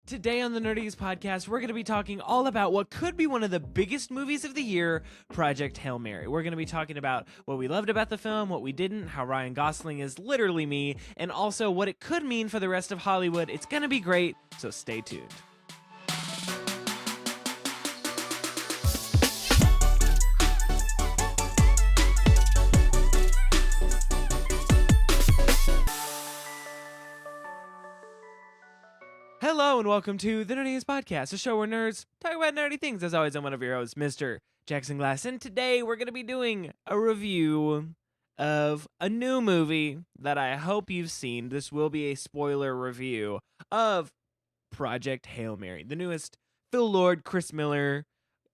Today on the Nerdiest Podcast, we're going to be talking all about what could be one of the biggest movies of the year, Project Hail Mary. We're going to be talking about what we loved about the film, what we didn't, how Ryan Gosling is literally me, and also what it could mean for the rest of Hollywood. It's going to be great, so stay tuned. Hello and welcome to the Nerdiest Podcast, a show where nerds talk about nerdy things. As always, I'm one of your hosts, Mr. Jackson Glass, and today we're going to be doing a review of a new movie that I hope you've seen. This will be a spoiler review of Project Hail Mary, the newest Phil Lord, Chris Miller,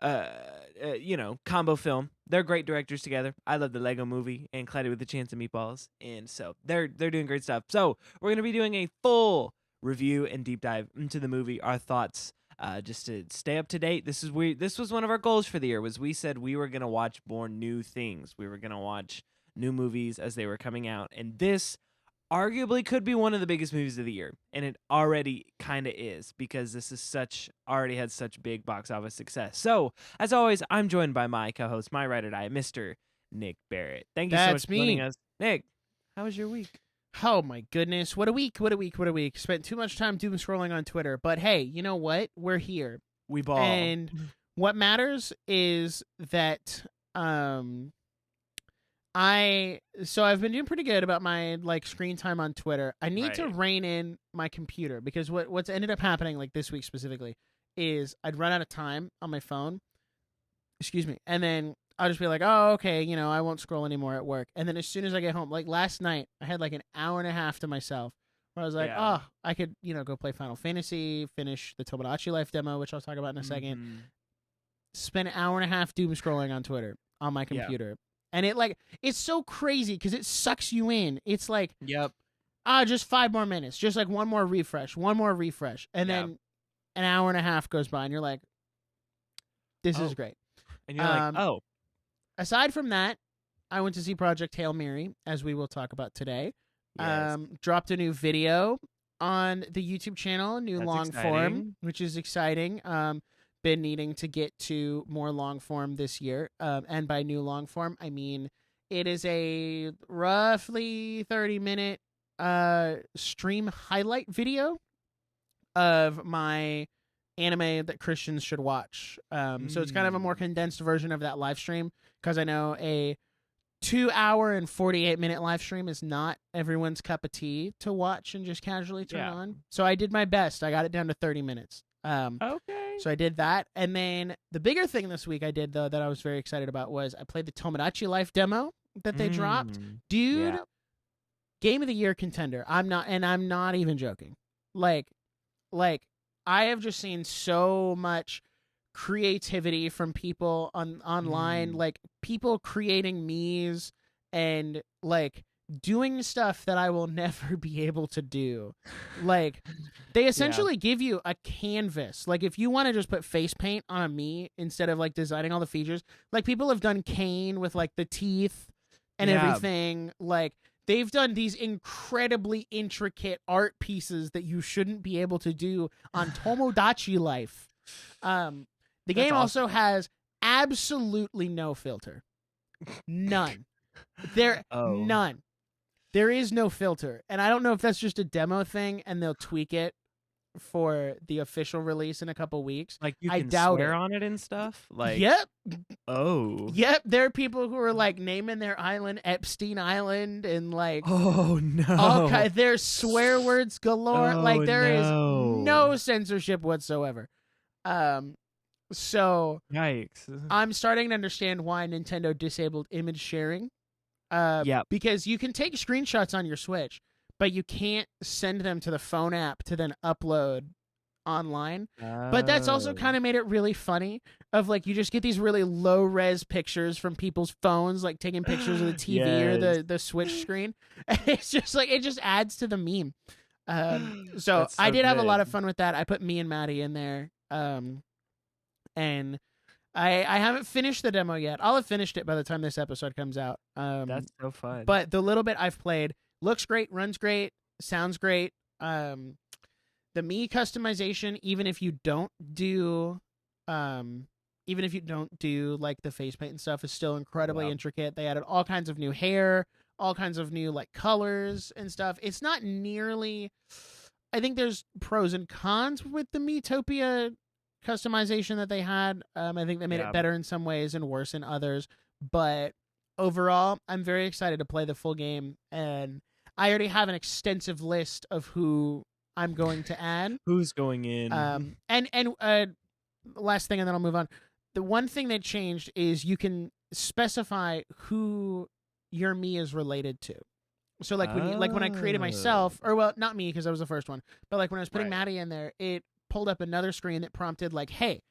combo film. They're great directors together. I love the Lego Movie and Cloudy with a Chance of Meatballs, and so they're doing great stuff. So we're going to be doing a full review and deep dive into the movie, our thoughts, just to stay up to date. This was one of our goals for the year. We said we were gonna watch more new things. We were gonna watch new movies as they were coming out, and this arguably could be one of the biggest movies of the year, and it already kind of is because this is already had such big box office success. So as always, I'm joined by my co-host, my ride or die, Mr. Nick Barrett. Thank you so much for joining us. Nick, how was your week? Oh my goodness, what a week. Spent too much time doom scrolling on Twitter, but hey, you know what? We're here. We ball. And what matters is that I've been doing pretty good about my screen time on Twitter. I need to rein in my computer because what's ended up happening this week specifically is I'd run out of time on my phone. Excuse me. And then I'll just be like, oh, okay, I won't scroll anymore at work. And then as soon as I get home, last night, I had an hour and a half to myself where I was like, I could, go play Final Fantasy, finish the Tomodachi Life demo, which I'll talk about in a second. Spend an hour and a half doom scrolling on Twitter on my computer. And it's so crazy because it sucks you in. It's just 5 more minutes, just one more refresh. And then an hour and a half goes by and you're like, this is great. And you're like, oh. Aside from that, I went to see Project Hail Mary, as we will talk about today. Yes. Dropped a new video on the YouTube channel, long form, which is exciting. Been needing to get to more long form this year. And by new long form, I mean it is a roughly 30-minute stream highlight video of my anime that Christians should watch. So it's kind of a more condensed version of that live stream because I know a 2-hour and 48-minute live stream is not everyone's cup of tea to watch and just casually turn on. So I did my best. I got it down to 30 minutes. Okay. So I did that. And then the bigger thing this week I did, though, that I was very excited about was I played the Tomodachi Life demo that they dropped. Dude, Game of the Year contender. I'm not even joking. I have just seen so much creativity from people online, people creating memes and doing stuff that I will never be able to do. They essentially give you a canvas. If you want to just put face paint on a me instead of designing all the features, people have done Kane with the teeth and everything. They've done these incredibly intricate art pieces that you shouldn't be able to do on Tomodachi Life. The game also has absolutely no filter. None. None. There is no filter. And I don't know if that's just a demo thing and they'll tweak it for the official release in a couple weeks. You I can doubt swear it. on it and stuff? Yep. Oh. Yep, there are people who are naming their island Epstein Island and oh no. there's swear words galore. Oh, There is no censorship whatsoever. So yikes. I'm starting to understand why Nintendo disabled image sharing. Because you can take screenshots on your Switch, but you can't send them to the phone app to then upload online. But that's also kind of made it really funny of you just get these really low res pictures from people's phones, taking pictures of the TV or the Switch screen. And it's just it just adds to the meme. So I did have a lot of fun with that. I put me and Maddie in there. And I haven't finished the demo yet. I'll have finished it by the time this episode comes out. That's so fun. But the little bit I've played looks great, runs great, sounds great. the Mii customization, even if you don't do like the face paint and stuff, is still incredibly Wow. intricate. They added all kinds of new hair, all kinds of new like colors and stuff. It's not nearly, I think there's pros and cons with the Miitopia customization that they had. I think they made it Yeah. better in some ways and worse in others. But overall, I'm very excited to play the full game, and I already have an extensive list of who I'm going to add. Who's going in? Last thing, and then I'll move on. The one thing that changed is you can specify who your Mii is related to. So like when I created myself, or well, not me because I was the first one, but like when I was putting Right. Maddie in there, it pulled up another screen that prompted like, "Hey,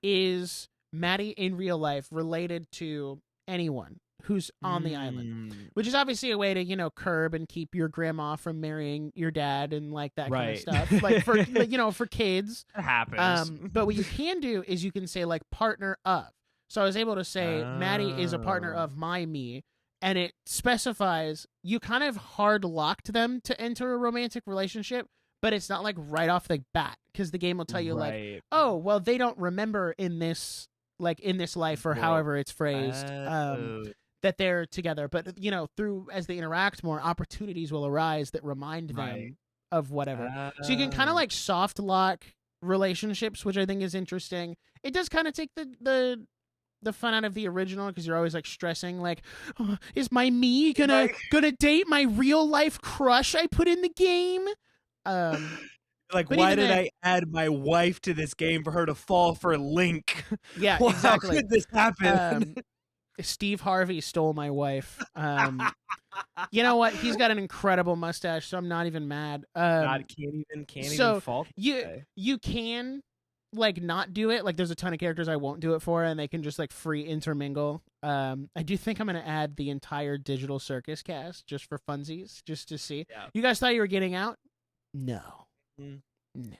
is Maddie in real life related to anyone who's on the island?" Which is obviously a way to curb and keep your grandma from marrying your dad and like that kind of Right. stuff, like for for kids. That happens. But what you can do is you can say like partner of. So I was able to say Maddie is a partner of my Mii, and it specifies you kind of hard locked them to enter a romantic relationship, but it's not like right off the bat because the game will tell you like, Right. oh well, they don't remember in this life or Well, however it's phrased Oh. that they're together. But through as they interact more, opportunities will arise that remind them Right. of whatever. So you can kind of like soft lock relationships, which I think is interesting. It does kind of take the fun out of the original because you're always like stressing like, oh, is my Mii gonna date my real life crush I put in the game? Like, but why even did then- I add my wife to this game for her to fall for Link? Yeah, How exactly. could this happen? Steve Harvey stole my wife. You know what? He's got an incredible mustache, so I'm not even mad. God, can't even fault. You can like not do it. Like there's a ton of characters I won't do it for, and they can just like free intermingle. I do think I'm gonna add the entire Digital Circus cast just for funsies, just to see. Yeah. You guys thought you were getting out? No. Mm. No.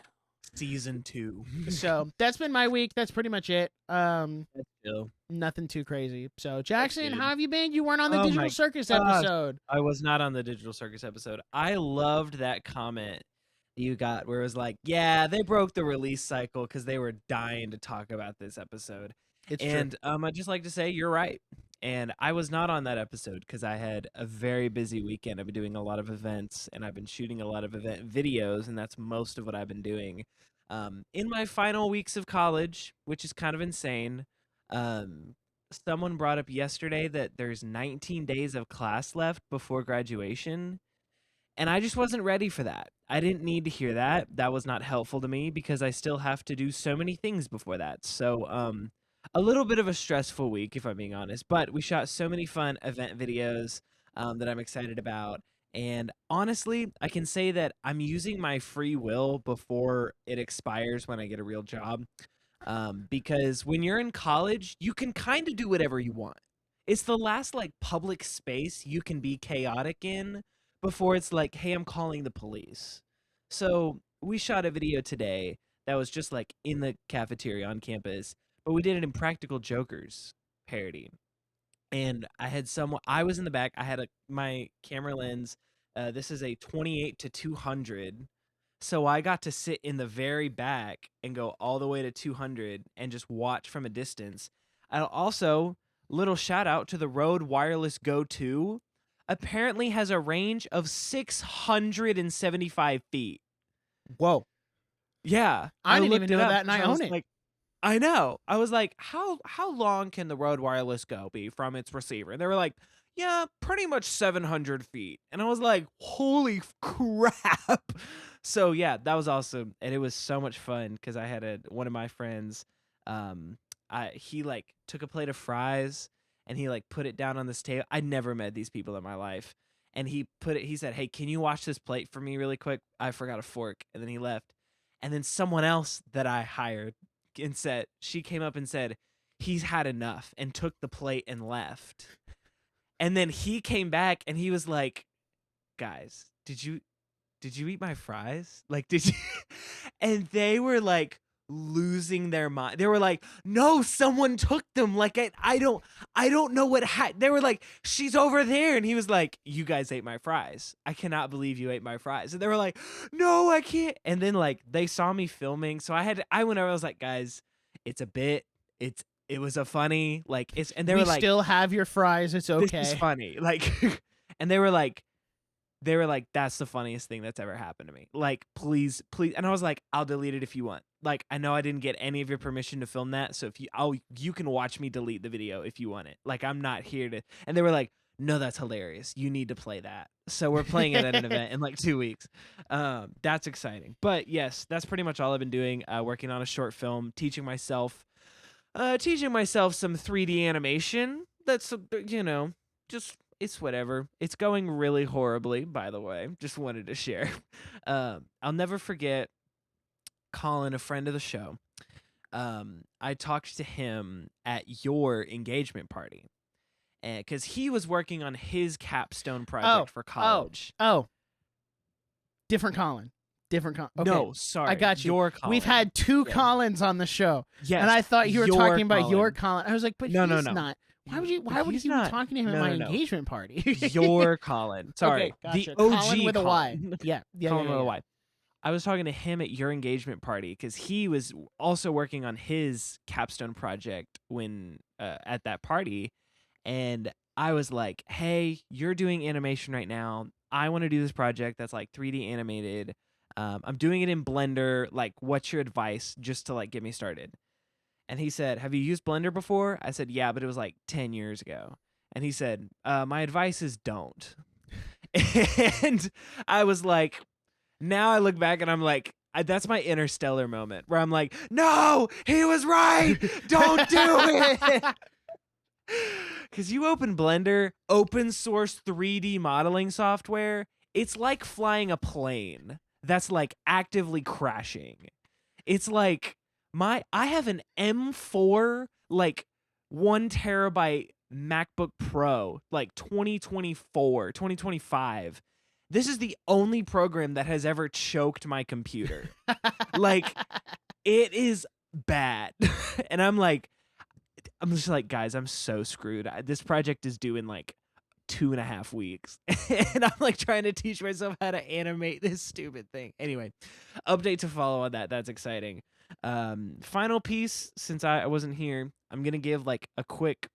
Season 2. So that's been my week. That's pretty much it. Still. Nothing too crazy. So Jackson, Dude. how have you been? You weren't on the Oh Digital my Circus gosh. episode. I was not on the Digital Circus episode. I loved that comment you got where it was like, yeah, they broke the release cycle because they were dying to talk about this episode. It's And I'd just like to say you're right. And I was not on that episode because I had a very busy weekend. I've been doing a lot of events and I've been shooting a lot of event videos, and that's most of what I've been doing. In my final weeks of college, which is kind of insane, someone brought up yesterday that there's 19 days of class left before graduation. And I just wasn't ready for that. I didn't need to hear that. That was not helpful to me because I still have to do so many things before that. So, a little bit of a stressful week, if I'm being honest. But we shot so many fun event videos that I'm excited about. And honestly, I can say that I'm using my free will before it expires when I get a real job. Because when you're in college, you can kind of do whatever you want. It's the last like public space you can be chaotic in before it's like, hey, I'm calling the police. So we shot a video today that was just like in the cafeteria on campus, but we did it in Practical Jokers parody. And I was in the back. I had my camera lens. This is a 28 to 200. So I got to sit in the very back and go all the way to 200 and just watch from a distance. Also, little shout out to the Rode Wireless Go 2. Apparently has a range of 675 feet. Whoa. Yeah. I didn't even looked it know up that, and I because own it. Like, I know. I was like, how long can the Rode Wireless Go be from its receiver? And they were like, yeah, pretty much 700 feet. And I was like, holy crap. So yeah, that was awesome. And it was so much fun because I had one of my friends, he like took a plate of fries and he like put it down on this table. I never met these people in my life. And he said, hey, can you wash this plate for me really quick? I forgot a fork. And then he left. And then someone else that I hired she came up and said, he's had enough, and took the plate and left. And then he came back and he was like, guys, did you eat my fries? Like, did you? And they were like losing their mind. They were like, "No, someone took them." Like I don't know what they were like, "She's over there." And he was like, "You guys ate my fries. I cannot believe you ate my fries." And they were like, "No, I can't." And then like they saw me filming, so I went over, I was like, "Guys, it's a bit. It was a funny like it's," and they We were like, still have your fries. It's "This is okay. funny." Like and they were like, "That's the funniest thing that's ever happened to me. Like, please, please." And I was like, "I'll delete it if you want. Like, I know I didn't get any of your permission to film that, so if you can watch me delete the video if you want it. Like, I'm not here to." And they were like, "No, that's hilarious. You need to play that." So we're playing it at an event in like 2 weeks. That's exciting. But yes, that's pretty much all I've been doing. Working on a short film, teaching myself some 3D animation. That's just it's whatever. It's going really horribly, by the way. Just wanted to share. I'll never forget Colin, a friend of the show. I talked to him at your engagement party, because he was working on his capstone project for college. Oh. Different Colin. Different Colin. Okay. No, sorry, I got you. Your Colin. We've had two Yes. Collins on the show. Yes, And I thought you were your talking about your Colin. Colin. I was like, but No, he's no. not. Why would you He's be not. talking to him at No, my no. engagement party? Your Colin. Sorry, Okay, gotcha. the OG Colin with a Y. Colin. Yeah. Colin with a Y. I was talking to him at your engagement party because he was also working on his capstone project when at that party, and I was like, "Hey, you're doing animation right now. I want to do this project that's like 3D animated. I'm doing it in Blender. Like, what's your advice just to like get me started?" And he said, "Have you used Blender before?" I said, "Yeah, but it was like 10 years ago." And he said, "My advice is don't." And I was like, now I look back and I'm like, that's my Interstellar moment where I'm like, "No, he was right. Don't do it." Because you open Blender, open source 3D modeling software, it's like flying a plane that's like actively crashing. It's like I have an M4 like 1 terabyte MacBook Pro, like 2024, 2025. This is the only program that has ever choked my computer. Like, it is bad. And I'm just like, guys, I'm so screwed. This project is due in like 2.5 weeks. And I'm like trying to teach myself how to animate this stupid thing. Anyway, update to follow on that. That's exciting. Final piece, since I wasn't here, I'm going to give like a quick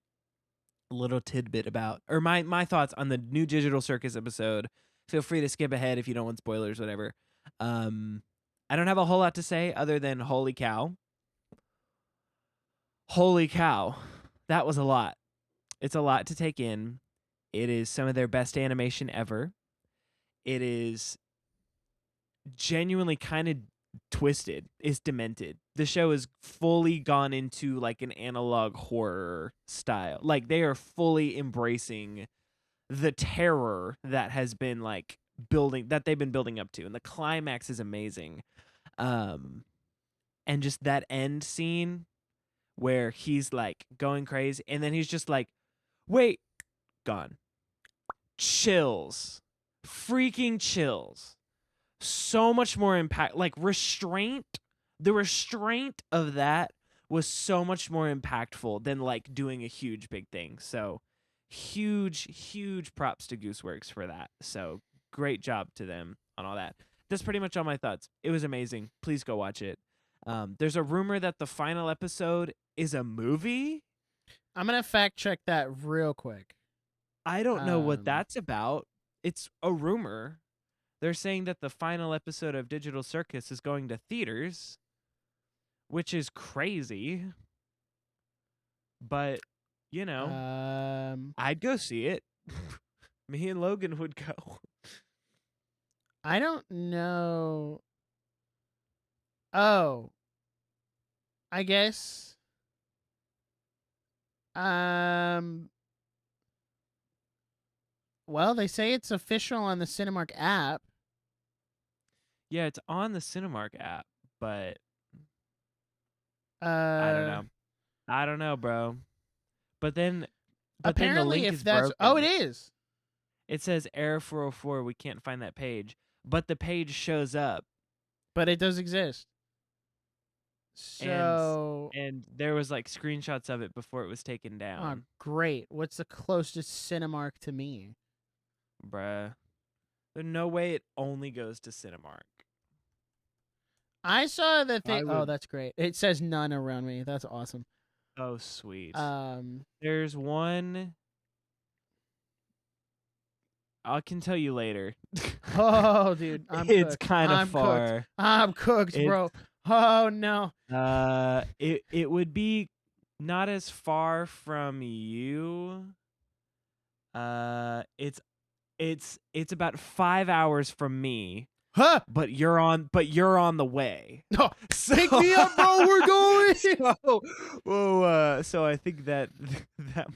little tidbit about, or my thoughts on the new Digital Circus episode. Feel free to skip ahead if you don't want spoilers, whatever. I don't have a whole lot to say other than holy cow. Holy cow. That was a lot. It's a lot to take in. It is some of their best animation ever. It is genuinely kind of twisted. It's demented. The show has fully gone into like an analog horror style. Like, they are fully embracing the terror that has been like that they've been building up to, and the climax is amazing. And just that end scene where he's like going crazy and then he's just like, "Wait," gone. Chills. Freaking chills. So much more impact, like restraint. The restraint of that was so much more impactful than like doing a huge big thing. So huge props to Gooseworks for that. So great job to them on all that. That's pretty much all my thoughts. It was amazing. Please go watch it. There's a rumor that the final episode is a movie. I'm going to fact check that real quick. I don't know what that's about. It's a rumor. They're saying that the final episode of Digital Circus is going to theaters, which is crazy. But, I'd go see it. Me and Logan would go. I don't know. Oh. I guess. Well, they say it's official on the Cinemark app. Yeah, it's on the Cinemark app, but I don't know, bro. But then apparently the link if is that's broken. Oh, it is. It says error 404, we can't find that page. But the page shows up. But it does exist. and So, and there was like screenshots of it before it was taken oh, down. great. What's the closest Cinemark to me? Bruh. There's no way it only goes to Cinemark. I saw the thing. I Oh, would. that's great. It says none around me. That's awesome. Oh, sweet. Um, There's one. I can tell you later. oh, dude, I'm It's cooked. kind of I'm cooked. far. I'm cooked, It bro. Oh no. it would be not as far from you. It's about 5 hours from me, Huh? but you're on the way. No. So, Pick me up, bro. We're going. so I think that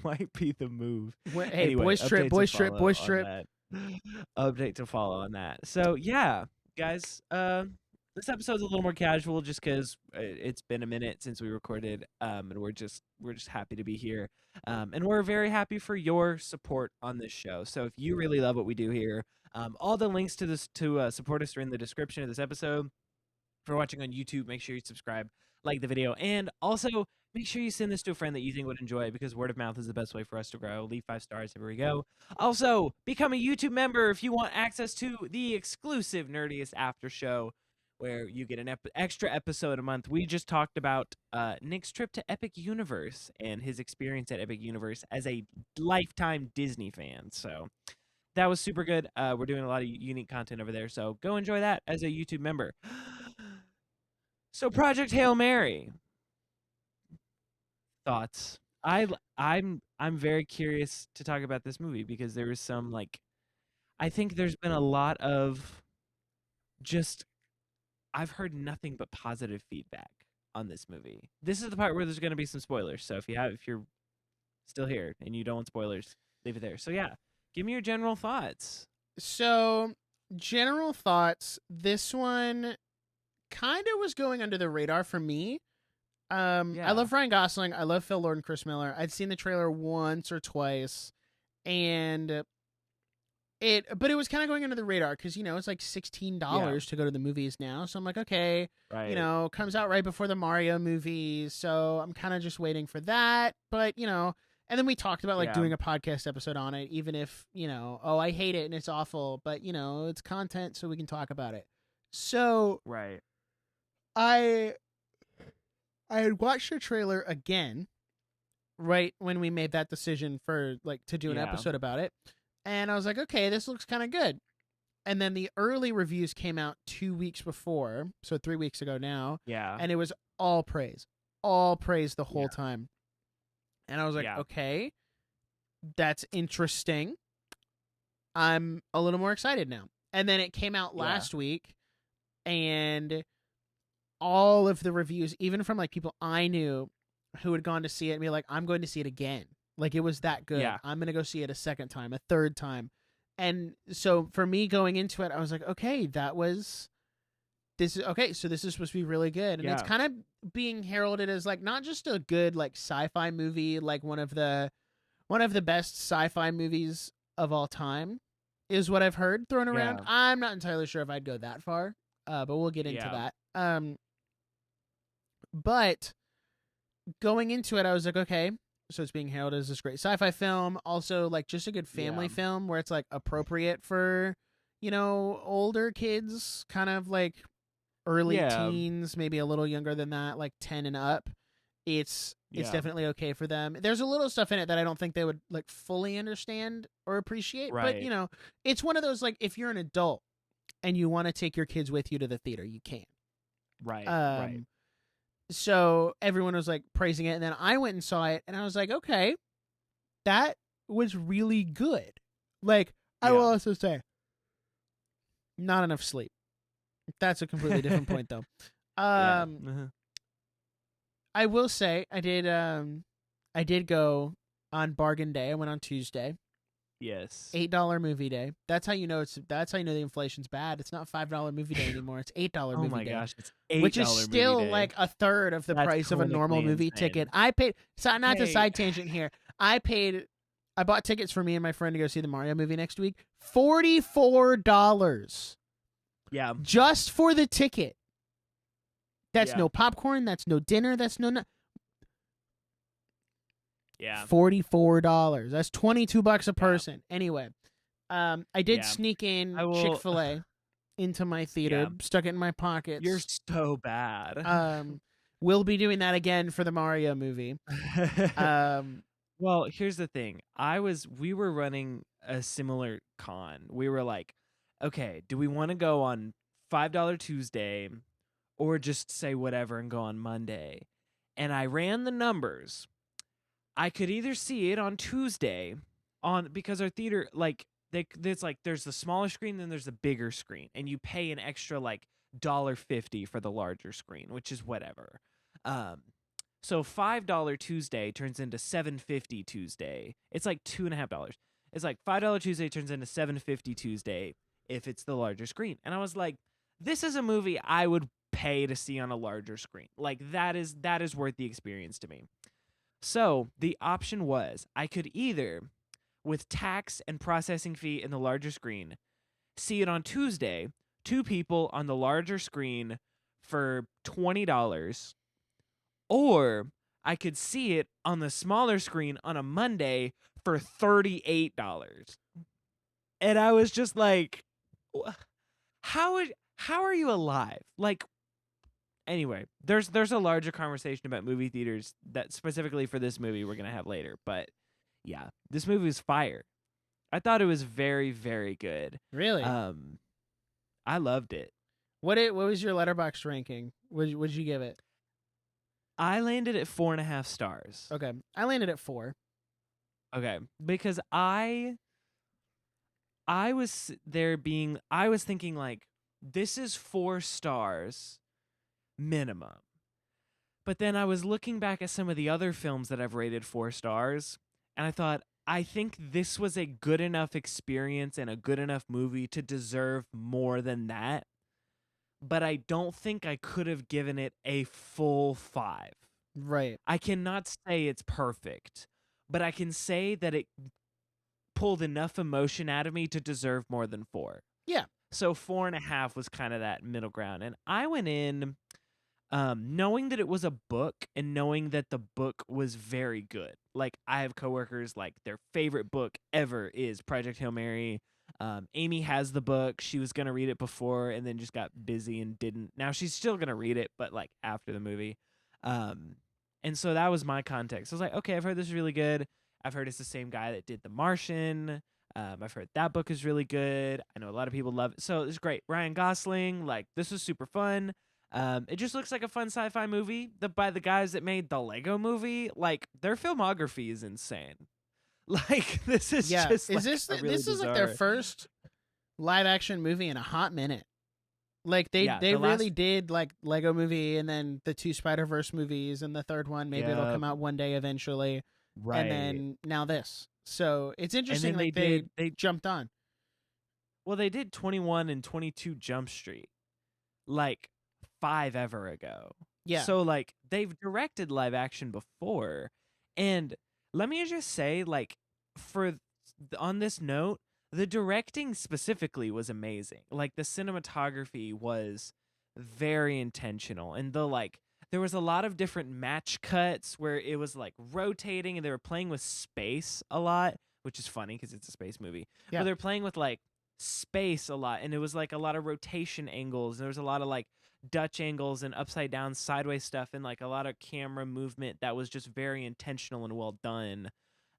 might be the move. Hey, Anyway, boys trip, update to boys trip, follow boys on trip. that. Update to follow on that. So yeah, guys, this episode's a little more casual just because it's been a minute since we recorded, and we're just happy to be here, and we're very happy for your support on this show. So if you really love what we do here, all the links to this to support us are in the description of this episode. If you're watching on YouTube, make sure you subscribe, like the video, and also make sure you send this to a friend that you think would enjoy it, because word of mouth is the best way for us to grow. Leave 5 stars everywhere we go. Also, become a YouTube member if you want access to the exclusive Nerdiest After Show, where you get an extra episode a month. We just talked about Nick's trip to Epic Universe and his experience at Epic Universe as a lifetime Disney fan. So that was super good. We're doing a lot of unique content over there, so go enjoy that as a YouTube member. So Project Hail Mary. Thoughts? I'm very curious to talk about this movie because there was some like I think there's been a lot of just I've heard nothing but positive feedback on this movie. This is the part where there's going to be some spoilers. So if you're still here and you don't want spoilers, leave it there. So yeah, give me your general thoughts. So, general thoughts. This one kind of was going under the radar for me. I Yeah. love Ryan Gosling. I love Phil Lord and Chris Miller. I'd seen the trailer once or twice, and but it was kind of going under the radar because it's like $16 to go to the movies now. So I'm like, okay, Right. comes out right before the Mario movie, so I'm kind of just waiting for that. But and then we talked about like Yeah. doing a podcast episode on it, even if oh, I hate it and it's awful, but it's content, so we can talk about it. So Right. I had watched the trailer again right when we made that decision for like to do an Yeah. episode about it. And I was like, okay, this looks kind of good. And then the early reviews came out 2 weeks before, so 3 weeks ago now, Yeah. and it was all praise the whole Yeah. time. And I was like, Yeah. okay, that's interesting. I'm a little more excited now. And then it came out last week, and all of the reviews, even from like people I knew who had gone to see it, and be like, I'm going to see it again. Like, it was that good. Yeah. I'm going to go see it a second time, a third time. And so for me going into it, I was like, okay, so this is supposed to be really good. And it's Yeah. kind of being heralded as like not just a good like sci-fi movie, like one of the best sci-fi movies of all time is what I've heard thrown around. Yeah. I'm not entirely sure if I'd go that far, but we'll get into Yeah. that. But going into it, I was like, okay, so it's being heralded as this great sci-fi film, also like just a good family Yeah. film where it's like appropriate for older kids, kind of like early Yeah. teens, maybe a little younger than that, like 10 and up. It's Yeah. definitely okay for them. There's a little stuff in it that I don't think they would like fully understand or appreciate, Right. but it's one of those like if you're an adult and you want to take your kids with you to the theater, you can. Right. Um, Right. So everyone was like praising it, and then I went and saw it, and I was like, okay, that was really good. Like, I will Yeah. also say, not enough sleep. That's a completely different point, though. Yeah. Uh-huh. I will say I did go on bargain day. I went on Tuesday. Yes. $8 movie day. That's how you know the inflation's bad. It's not $5 movie day anymore. It's $8 movie Oh my day. gosh, it's $8 Which is still movie day. like a third of the That's price of a normal clinically movie insane. ticket. I paid, so not to Hey. side tangent here. I bought tickets for me and my friend to go see the Mario movie next week. $44 Yeah. just for the ticket. That's Yeah. no popcorn. That's no dinner. That's no. Yeah. $44. That's $22 a Yeah. person. Anyway, I did Yeah. sneak in I will. Chick-fil-A into my theater, Yeah. stuck it in my You're pockets. so bad. We'll be doing that again for the Mario movie. Well, here's the thing. We were running a similar con. We were like, okay, do we want to go on $5 Tuesday or just say whatever and go on Monday? And I ran the numbers. I could either see it on Tuesday because our theater it's like there's the smaller screen, then there's the bigger screen, and you pay an extra like $1.50 for the larger screen, which is whatever. So $5 Tuesday turns into $7.50 Tuesday. It's like $2.50. It's like $5 Tuesday turns into $7.50 Tuesday if it's the larger screen. And I was like, this is a movie I would pay to see on a larger screen. Like that is worth the experience to me. So the option was I could either, with tax and processing fee in the larger screen, see it on Tuesday, two people on the larger screen for $20, or I could see it on the smaller screen on a Monday for $38. And I was just like, how are you alive? Like, anyway, there's a larger conversation about movie theaters that specifically for this movie we're gonna have later. But yeah, this movie was fire. I thought it was very, very good. Really? I loved it. What was your letterbox ranking? What'd you give it? I landed at 4.5 stars. Okay, I landed at 4. Okay, because I was thinking like this is 4 stars minimum. But then I was looking back at some of the other films that I've rated 4 stars, and I thought, I think this was a good enough experience and a good enough movie to deserve more than that. But I don't think I could have given it a full 5. Right. I cannot say it's perfect, but I can say that it pulled enough emotion out of me to deserve more than 4. Yeah. So 4.5 was kind of that middle ground. And I went in knowing that it was a book and knowing that the book was very good. Like, I have coworkers, like, their favorite book ever is Project Hail Mary. Amy has the book. She was going to read it before and then just got busy and didn't. Now she's still going to read it, but, like, after the movie. And so that was my context. I was like, okay, I've heard this is really good. I've heard it's the same guy that did The Martian. I've heard that book is really good. I know a lot of people love it. So it's great. Ryan Gosling, like, this was super fun. It just looks like a fun sci-fi movie by the guys that made the Lego movie. Like, their filmography is insane. Like, this is just like this really this is like their first live action movie in a hot minute. Like they really did like Lego movie and then the 2 Spider-Verse movies and the third one maybe it'll come out one day eventually. Right. And then now this. So it's interesting like they jumped on. Well, they did 21 and 22 Jump Street. Like 5 ever ago. Yeah. So like they've directed live action before, and let me just say, like, on this note, the directing specifically was amazing. Like the cinematography was very intentional, and there was a lot of different match cuts where it was like rotating, and they were playing with space a lot, which is funny because it's a space movie. Yeah. But they're playing with like space a lot, and it was like a lot of rotation angles, and there was a lot of like Dutch angles and upside down sideways stuff, and like a lot of camera movement that was just very intentional and well done.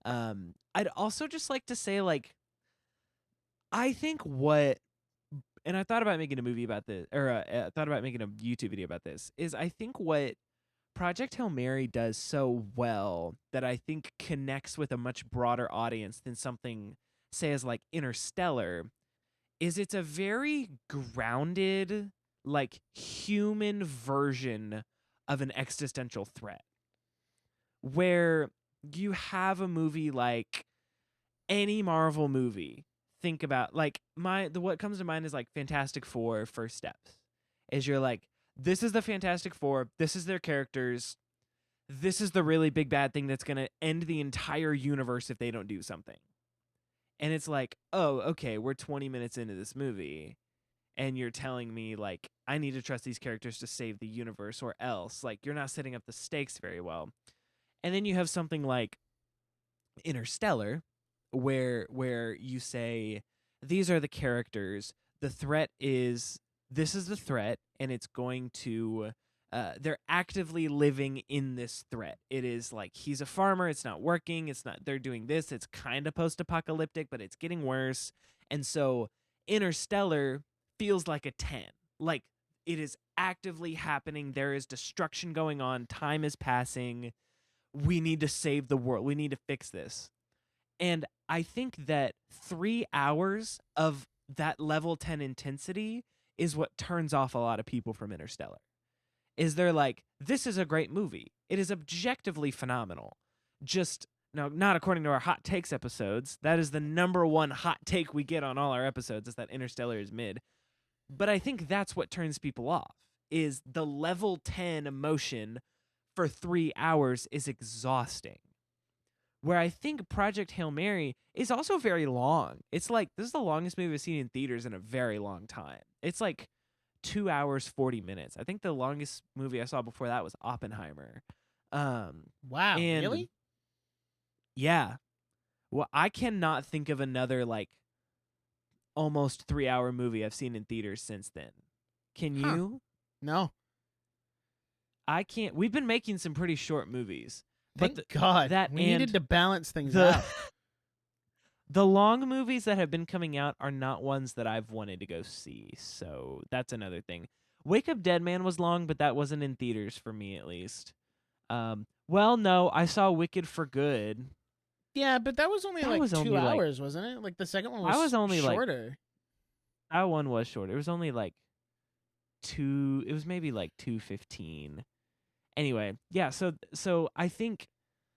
I'd also just like to say, like, I think and I thought about making a movie about this, or I thought about making a YouTube video about this, is I think what Project Hail Mary does so well that I think connects with a much broader audience than something, say, as like Interstellar, is it's a very grounded, like, human version of an existential threat, where you have a movie like any Marvel movie. Think about, like, what comes to mind is like Fantastic Four First Steps. Is you're like, this is the Fantastic Four, this is their characters, this is the really big bad thing that's gonna end the entire universe if they don't do something. And it's like, oh, okay, we're 20 minutes into this movie, and you're telling me, like, I need to trust these characters to save the universe, or else like you're not setting up the stakes very well. And then you have something like Interstellar, where you say these are the characters. The threat is this is the threat, and it's going to. They're actively living in this threat. It is like he's a farmer. It's not working. It's not. They're doing this. It's kind of post-apocalyptic, but it's getting worse. And so Interstellar feels like a 10. Like it is actively happening. There is destruction going on. Time is passing. We need to save the world. We need to fix this. And I think that 3 hours of that level 10 intensity is what turns off a lot of people from Interstellar. Is they're like, this is a great movie. It is objectively phenomenal. Just, no, not according to our hot takes episodes. That is the number one hot take we get on all our episodes, is that Interstellar is mid. But I think that's what turns people off, is the level 10 emotion for 3 hours is exhausting. Where I think Project Hail Mary is also very long. It's like, this is the longest movie I've seen in theaters in a very long time. It's like 2 hours, 40 minutes. I think the longest movie I saw before that was Oppenheimer. Wow, and really? Yeah. Well, I cannot think of another like almost 3 hour movie I've seen in theaters since then. Can Huh. you? No. I can't. We've been making some pretty short movies. Thank But God. that We and needed to balance things the out. the long movies that have been coming out are not ones that I've wanted to go see. So that's another thing. Wake Up Dead Man was long, but that wasn't in theaters for me at least. Well, no, I saw Wicked for Good. Yeah, but that was only That like was 2 only, like- hours, wasn't it? Like the second one was I was only, like- shorter. That one was short. It was only like it was maybe like 2:15. Anyway, yeah, so I think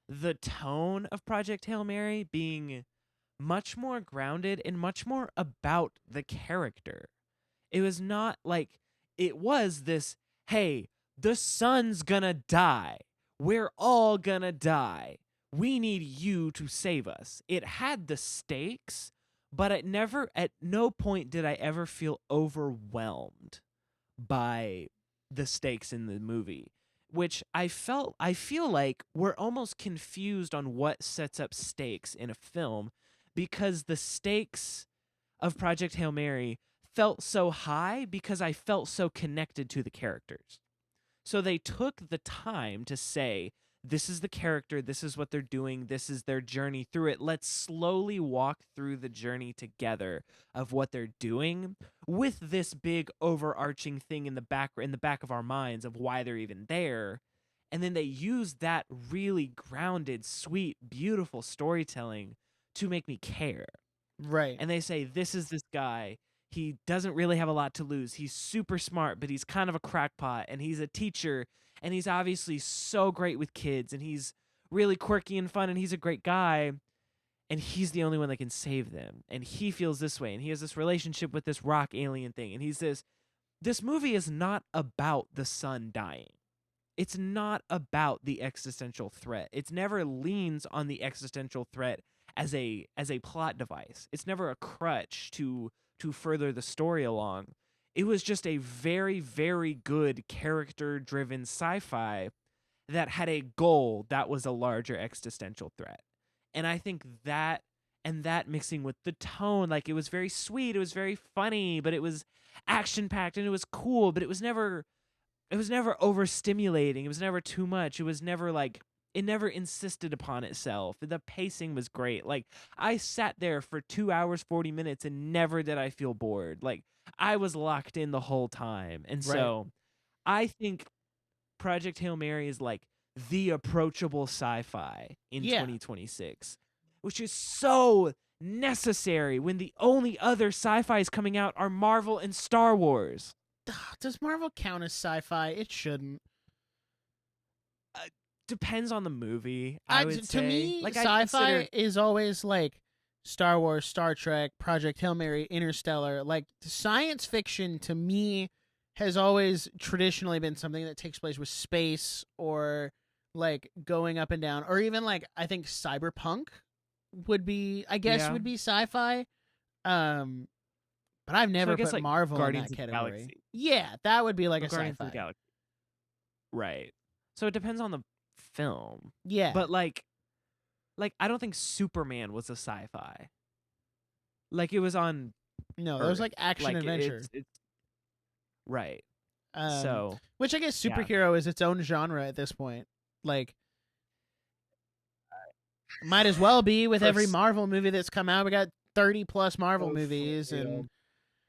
the tone of Project Hail Mary being much more grounded and much more about the character. It was not like it was this, hey, the sun's gonna die. We're all gonna die. We need you to save us. It had the stakes, but at no point did I ever feel overwhelmed by the stakes in the movie, which I feel like we're almost confused on what sets up stakes in a film, because the stakes of Project Hail Mary felt so high because I felt so connected to the characters. So they took the time to say, this is the character, this is what they're doing, this is their journey through it. Let's slowly walk through the journey together of what they're doing, with this big overarching thing in the back of our minds of why they're even there. And then they use that really grounded, sweet, beautiful storytelling to make me care. Right. And they say, this is this guy. He doesn't really have a lot to lose. He's super smart, but he's kind of a crackpot, and he's a teacher, and he's obviously so great with kids, and he's really quirky and fun, and he's a great guy, and he's the only one that can save them. And he feels this way, and he has this relationship with this rock alien thing, and he's this movie is not about the sun dying. It's not about the existential threat. It never leans on the existential threat as a plot device. It's never a crutch to further the story along. It was just a very, very good character-driven sci-fi that had a goal that was a larger existential threat. And I think that, and that mixing with the tone, like it was very sweet, it was very funny, but it was action-packed and it was cool, but it was never overstimulating. It was never too much. It was never like, it never insisted upon itself. The pacing was great. Like, I sat there for 2 hours, 40 minutes, and never did I feel bored. Like, I was locked in the whole time. And so I think Project Hail Mary is like the approachable sci-fi in 2026, which is so necessary when the only other sci-fis coming out are Marvel and Star Wars. Does Marvel count as sci-fi? It shouldn't. Depends on the movie, I would say. To me, like, sci-fi is always like Star Wars, Star Trek, Project Hail Mary, Interstellar. Like, science fiction to me has always traditionally been something that takes place with space, or like going up and down, or even like, I think cyberpunk would be, would be sci-fi. But I've never put like Marvel Guardians in of that the category. Galaxy. Yeah, that would be like a Guardians of sci-fi. the Galaxy. Right. So it depends on the film. Yeah. But like I don't think Superman was a sci-fi. Like it was on No, that was Earth. like action Like adventure. it's right. Um, So which I guess yeah. superhero is its own genre at this point. Like, might as well be with every Marvel movie that's come out. We got 30 plus Marvel movies, and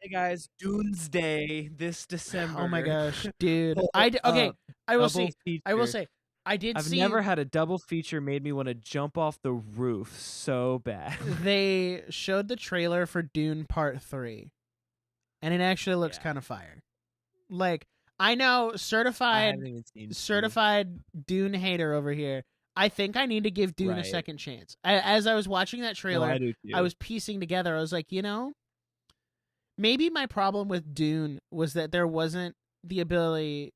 hey guys, Doomsday this December. oh my gosh, dude! Okay, I will double see. I will say, I did I've see. never had a double feature made me want to jump off the roof so bad. They showed the trailer for Dune Part 3, and it actually looks kind of fire. Like, I know, certified Dune hater over here. I think I need to give Dune a second chance. As I was watching that trailer, I do too. I was piecing together. I was like, maybe my problem with Dune was that there wasn't the ability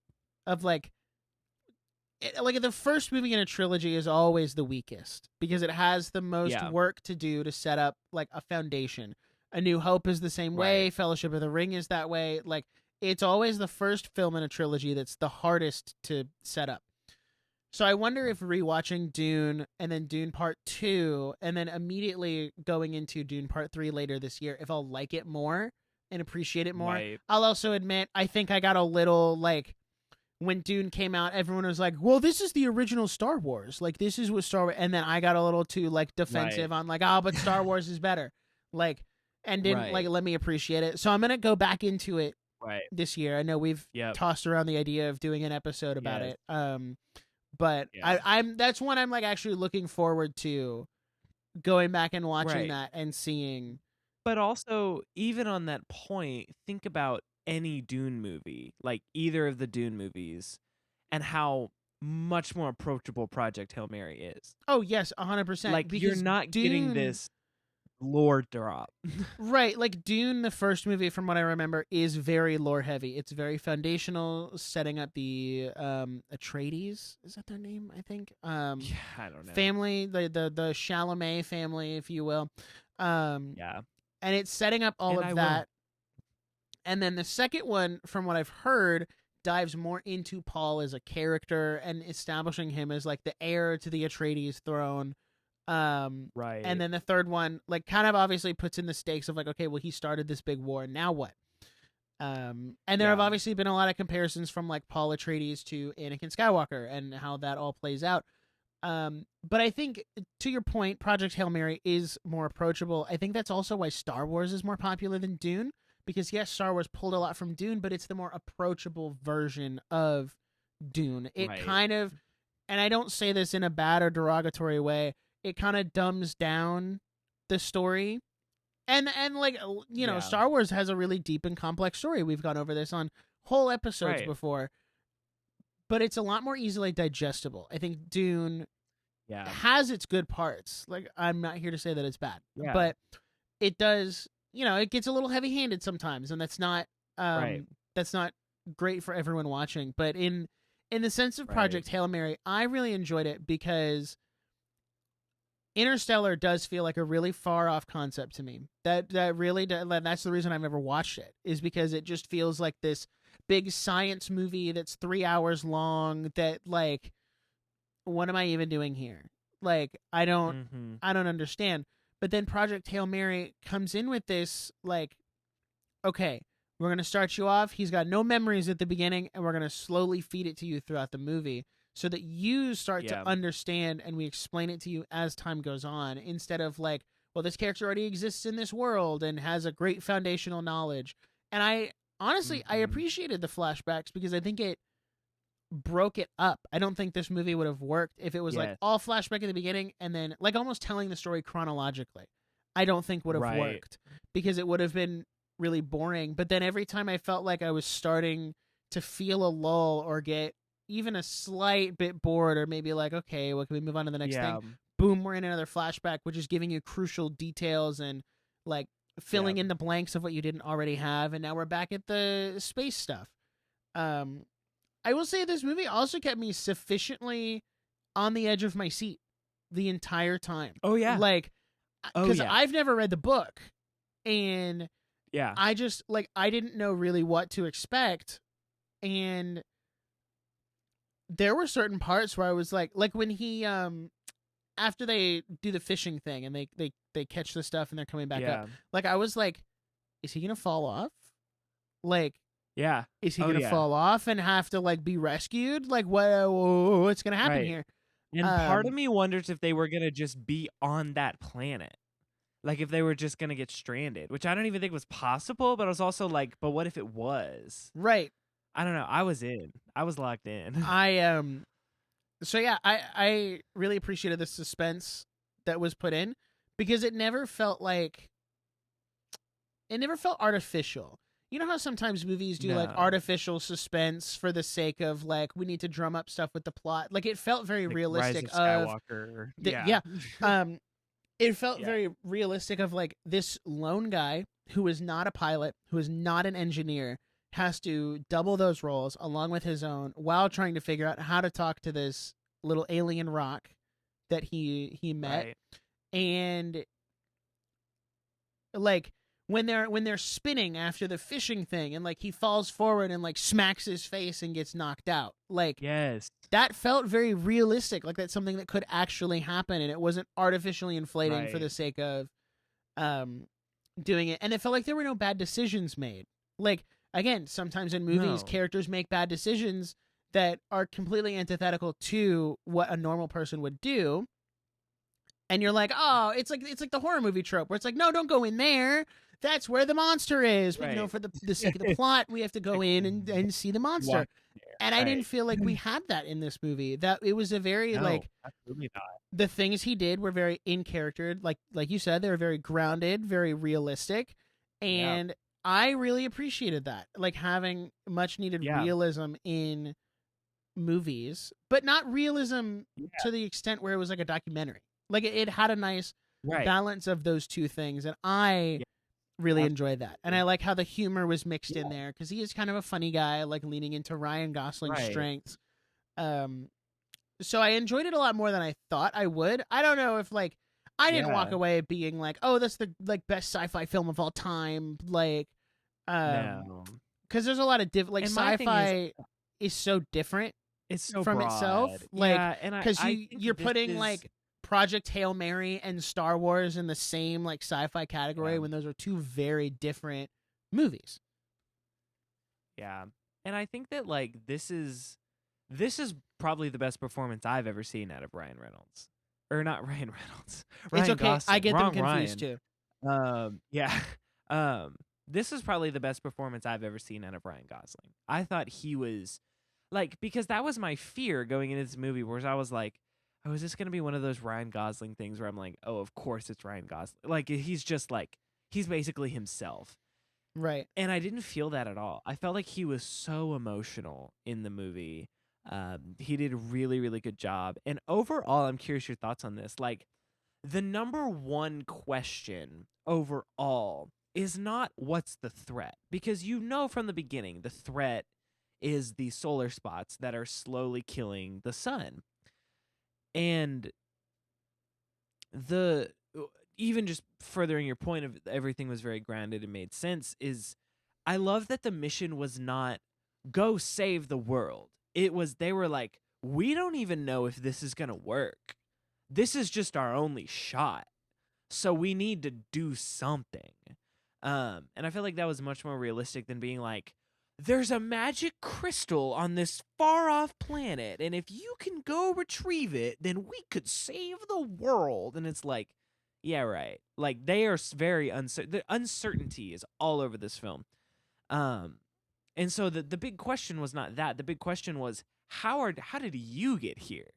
of like the first movie in a trilogy is always the weakest because it has the most work to do to set up like a foundation. A New Hope is the same way. Fellowship of the Ring is that way. Like, it's always the first film in a trilogy that's the hardest to set up. So I wonder if rewatching Dune and then Dune Part 2 and then immediately going into Dune Part 3 later this year, if I'll like it more and appreciate it more. Right. I'll also admit, I think I got a little, like, when Dune came out, everyone was like, well, this is the original Star Wars. Like, this is what Star Wars... And then I got a little too, like, defensive on, like, but Star Wars is better. Like, and didn't, like, let me appreciate it. So I'm going to go back into it this year. I know we've tossed around the idea of doing an episode about it. But I'm that's one I'm like actually looking forward to going back and watching that and seeing. But also, even on that point, think about any Dune movie, like either of the Dune movies, and how much more approachable Project Hail Mary is. Oh yes, 100%. Like you're not getting this lore drop. Right, like Dune, the first movie, from what I remember, is very lore heavy. It's very foundational, setting up the Atreides, is that their name? I think. I don't know. Family, the Chalamet family, if you will. And it's setting up all of that. And then the second one, from what I've heard, dives more into Paul as a character and establishing him as like the heir to the Atreides throne. And then the third one, like, kind of obviously puts in the stakes of like, okay, well, he started this big war, now what? And there have obviously been a lot of comparisons from like Paul Atreides to Anakin Skywalker and how that all plays out. But I think, to your point, Project Hail Mary is more approachable. I think that's also why Star Wars is more popular than Dune, because yes, Star Wars pulled a lot from Dune, but it's the more approachable version of Dune. It kind of, and I don't say this in a bad or derogatory way, it kind of dumbs down the story. And like, Star Wars has a really deep and complex story. We've gone over this on whole episodes before. But it's a lot more easily digestible. I think Dune has its good parts. Like, I'm not here to say that it's bad. But it does, it gets a little heavy-handed sometimes, and that's not great for everyone watching. But in the sense of Project Hail Mary, I really enjoyed it because Interstellar does feel like a really far off concept to me. That really, that's the reason I've never watched it, is because it just feels like this big science movie that's 3 hours long that, like, what am I even doing here? Like, I don't understand. But then Project Hail Mary comes in with this, like, okay, we're going to start you off. He's got no memories at the beginning, and we're going to slowly feed it to you throughout the movie, so that you start to understand, and we explain it to you as time goes on, instead of like, well, this character already exists in this world and has a great foundational knowledge. And I honestly, I appreciated the flashbacks because I think it broke it up. I don't think this movie would have worked if it was like all flashback at the beginning and then like almost telling the story chronologically. I don't think would have worked because it would have been really boring. But then every time I felt like I was starting to feel a lull or get even a slight bit bored, or maybe like, okay, well, can we move on to the next thing? Boom, we're in another flashback, which is giving you crucial details and like filling in the blanks of what you didn't already have. And now we're back at the space stuff. I will say this movie also kept me sufficiently on the edge of my seat the entire time. Oh yeah. Like, because I've never read the book, and Yeah. I just like I didn't know really what to expect, and there were certain parts where I was like when he after they do the fishing thing and they catch the stuff and they're coming back up, Yeah. like I was like, is he gonna fall off? Like, Yeah. is he Oh gonna yeah. fall off and have to like be rescued? Like, what's gonna happen Right. here? And part of me wonders if they were gonna just be on that planet. Like if they were just gonna get stranded, which I don't even think was possible, but I was also like, but what if it was? Right. I don't know. I was in. I was locked in. I So yeah, I really appreciated the suspense that was put in because it never felt artificial. You know how sometimes movies do like No. artificial suspense for the sake of like we need to drum up stuff with the plot. Like it felt very Like realistic Rise of Skywalker. Yeah. yeah. It felt Yeah. very realistic of like this lone guy who is not a pilot, who is not an engineer, has to double those roles along with his own while trying to figure out how to talk to this little alien rock that he met. Right. And like when they're spinning after the fishing thing and like he falls forward and like smacks his face and gets knocked out. Like Yes. that felt very realistic, like that's something that could actually happen and it wasn't artificially inflating for the Right. sake of doing it. And it felt like there were no bad decisions made. Like again, sometimes in movies No. characters make bad decisions that are completely antithetical to what a normal person would do. And you're like, "Oh, it's like the horror movie trope where it's like, no, don't go in there. That's where the monster is." But, you know, Right. for the sake of the plot, we have to go in and see the monster. Walk there. And I didn't Right. feel like we had that in this movie. That it was a very No, like absolutely not. the things he did were very in character. Like you said, they were very grounded, very realistic, Yeah. and I really appreciated that. Like having much needed Yeah. realism in movies, but not realism Yeah. to the extent where it was like a documentary. Like it had a nice Right. balance of those two things, and I Yeah. really enjoyed that. And I like how the humor was mixed in Yeah. there because he is kind of a funny guy, like leaning into Ryan Gosling's Right. strengths. So I enjoyed it a lot more than I thought I would. I don't know if like I didn't walk Yeah. away being like, "Oh, that's the like best sci-fi film of all time." Like, No. because there's a lot of like And my thing sci-fi is so different It's so from broad. itself. Like, Yeah, and because I think you're this putting is, like Project Hail Mary and Star Wars in the same like sci-fi category Yeah. when those are two very different movies. Yeah. And I think that like this is probably the best performance I've ever seen out of Ryan Reynolds. Or not Ryan Reynolds. Ryan It's okay. Gosling. I get Wrong them confused Ryan. too. Yeah. This is probably the best performance I've ever seen out of Ryan Gosling. I thought he was like, because that was my fear going into this movie, whereas I was like, oh, is this gonna be one of those Ryan Gosling things where I'm like, oh, of course it's Ryan Gosling. Like he's just like he's basically himself. Right. And I didn't feel that at all. I felt like he was so emotional in the movie. He did a really, really good job. And overall, I'm curious your thoughts on this. Like, the number one question overall is not what's the threat, because you know from the beginning the threat is the solar spots that are slowly killing the sun. And the even just furthering your point of everything was very grounded and made sense is I love that the mission was not go save the world. It was they were like, we don't even know if this is going to work. This is just our only shot. So we need to do something. And I feel like that was much more realistic than being like, there's a magic crystal on this far off planet, and if you can go retrieve it, then we could save the world. And it's like, yeah, right. Like they are very uncertain. The uncertainty is all over this film. And so the big question was not that. The big question was how did you get here?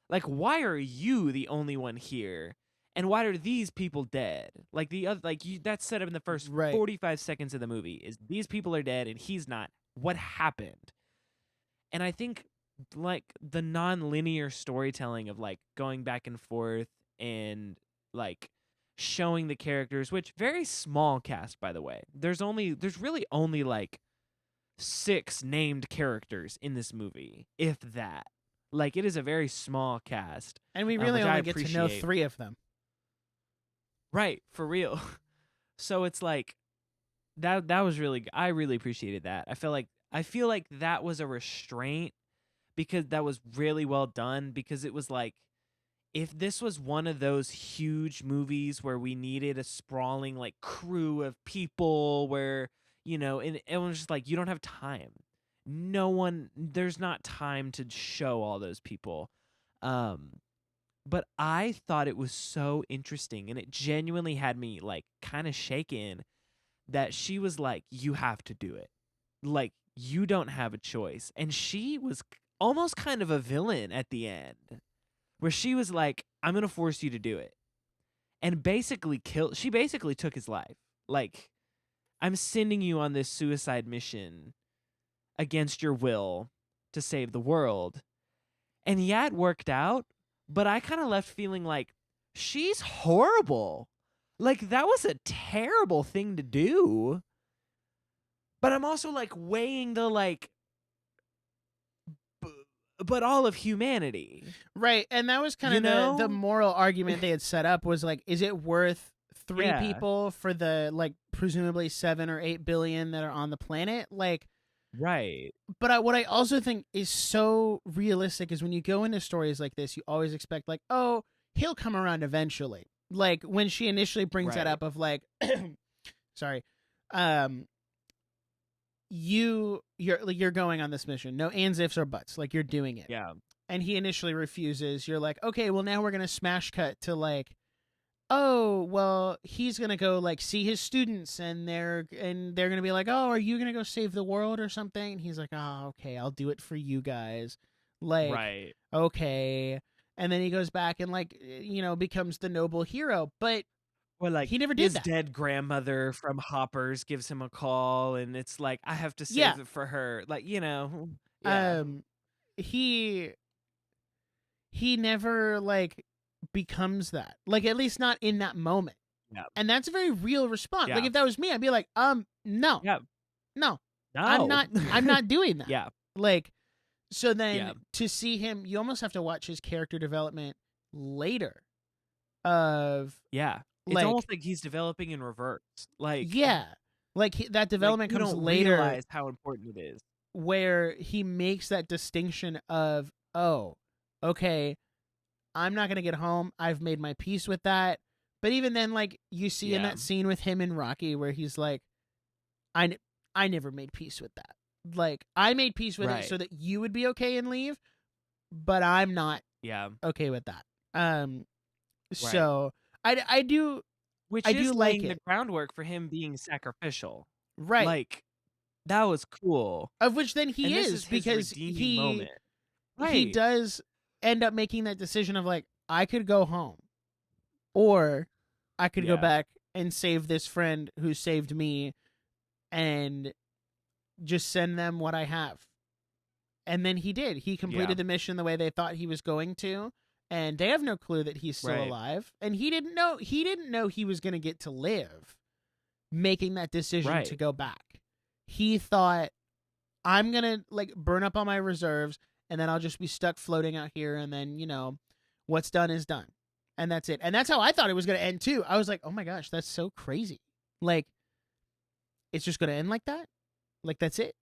Like, why are you the only one here? And why are these people dead? Like the other, like you, that's set up in the first Right. 45 seconds of the movie. Is these people are dead and he's not? What happened? And I think like the non-linear storytelling of like going back and forth and like showing the characters, which very small cast by the way. There's really only like 6 named characters in this movie, if that. Like it is a very small cast. And we really which I only get to know appreciate. 3 of them. Right, for real. So it's like that was really I really appreciated that. I feel like that was a restraint because that was really well done because it was like if this was one of those huge movies where we needed a sprawling like crew of people where and it was just like you don't have time. There's not time to show all those people. Um but I thought it was so interesting and it genuinely had me like kind of shaken that she was like, you have to do it. Like, you don't have a choice. And she was almost kind of a villain at the end, where she was like, I'm going to force you to do it. And she basically took his life. Like, I'm sending you on this suicide mission against your will to save the world. And yeah, it worked out, but I kind of left feeling like, she's horrible. Like, that was a terrible thing to do. But I'm also like weighing the like, but all of humanity. Right. And that was kind of the moral argument they had set up was like, is it worth three people for the like presumably 7 or 8 billion that are on the planet? Like, right. But what I also think is so realistic is when you go into stories like this, you always expect like, oh, he'll come around eventually. Like when she initially brings that up of like, sorry, you're going on this mission. No ands, ifs, or buts. Like you're doing it. Yeah. And he initially refuses. You're like, okay, well now we're gonna smash cut to like, oh, well he's gonna go like see his students, and they're gonna be like, oh, are you gonna go save the world or something? And he's like, oh, okay, I'll do it for you guys. Like, right. Okay. And then he goes back and like becomes the noble hero, but or like he never did his that. dead grandmother from Hoppers gives him a call, and it's like I have to save it for her. Like he never like becomes that. Like at least not in that moment. Yeah. And that's a very real response. Like if that was me, I'd be like, no, yeah, no, I'm not doing that. Yeah. Like. So then to see him, you almost have to watch his character development later. It's almost like he's developing in reverse. Like that development like comes don't later. Realize how important it is. Where he makes that distinction of, oh, okay, I'm not gonna get home. I've made my peace with that. But even then, like you see in that scene with him and Rocky, where he's like, I never made peace with that. Like I made peace with it so that you would be okay and leave, but I'm not okay with that. So I do which I is do laying like the groundwork for him being sacrificial. Right. Like that was cool. Of which then he and is because moment. He does end up making that decision of like, I could go home or I could go back and save this friend who saved me and just send them what I have. And then he did. He completed the mission the way they thought he was going to, and they have no clue that he's still alive. And he didn't know he was going to get to live making that decision to go back. He thought, I'm going to like burn up all my reserves and then I'll just be stuck floating out here, and then, what's done is done. And that's it. And that's how I thought it was going to end too. I was like, "Oh my gosh, that's so crazy." Like it's just going to end like that? Like that's it.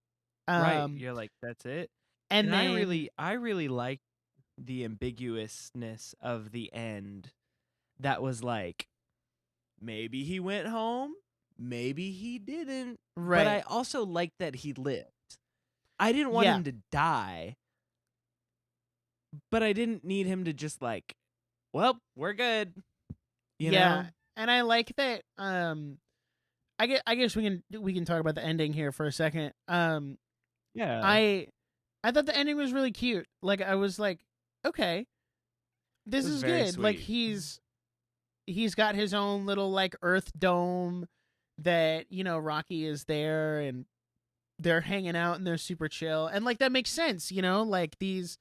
Right. You're like, that's it. And then, I really like the ambiguousness of the end. That was like, maybe he went home, maybe he didn't. Right. But I also liked that he lived. I didn't want him to die, but I didn't need him to just like, well, we're good. You know? And I like that. I guess we can talk about the ending here for a second. I thought the ending was really cute. Like I was like, okay, this is good. Sweet. Like he's got his own little like Earth dome that Rocky is there and they're hanging out and they're super chill, and like that makes sense. Like these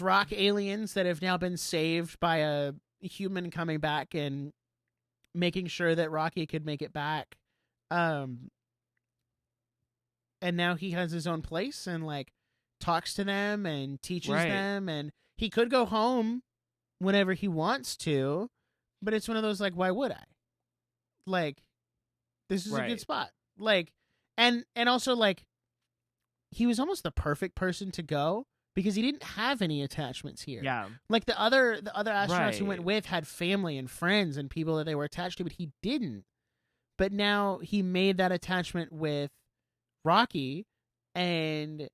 rock aliens that have now been saved by a human coming back and making sure that Rocky could make it back. And now he has his own place and like talks to them and teaches them, and he could go home whenever he wants to, but it's one of those like, why would I? Like, this is a good spot. Like, and also like he was almost the perfect person to go because he didn't have any attachments here. Yeah. Like the other astronauts who went Right. with had family and friends and people that they were attached to, but he didn't. But now he made that attachment with Rocky, and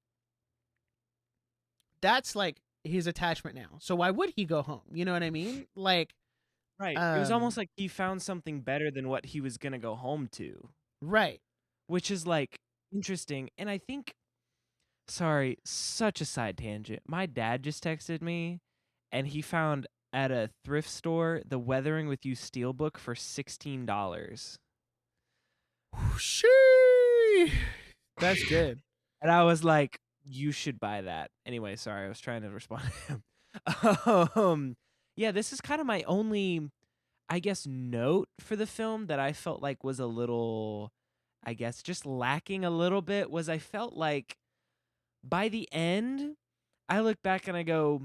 that's like his attachment now. So why would he go home? You know what I mean? Like, Right. It was almost like he found something better than what he was gonna go home to, right. which is like interesting. And I think, sorry, such a side tangent. My dad just texted me, and he found at a thrift store the Weathering with You steelbook for $16. Sheesh. That's good. And I was like, you should buy that. Anyway, sorry, I was trying to respond to him. Yeah, this is kind of my only, I guess, note for the film that I felt like was a little, I guess, just lacking a little bit was I felt like by the end, I look back and I go,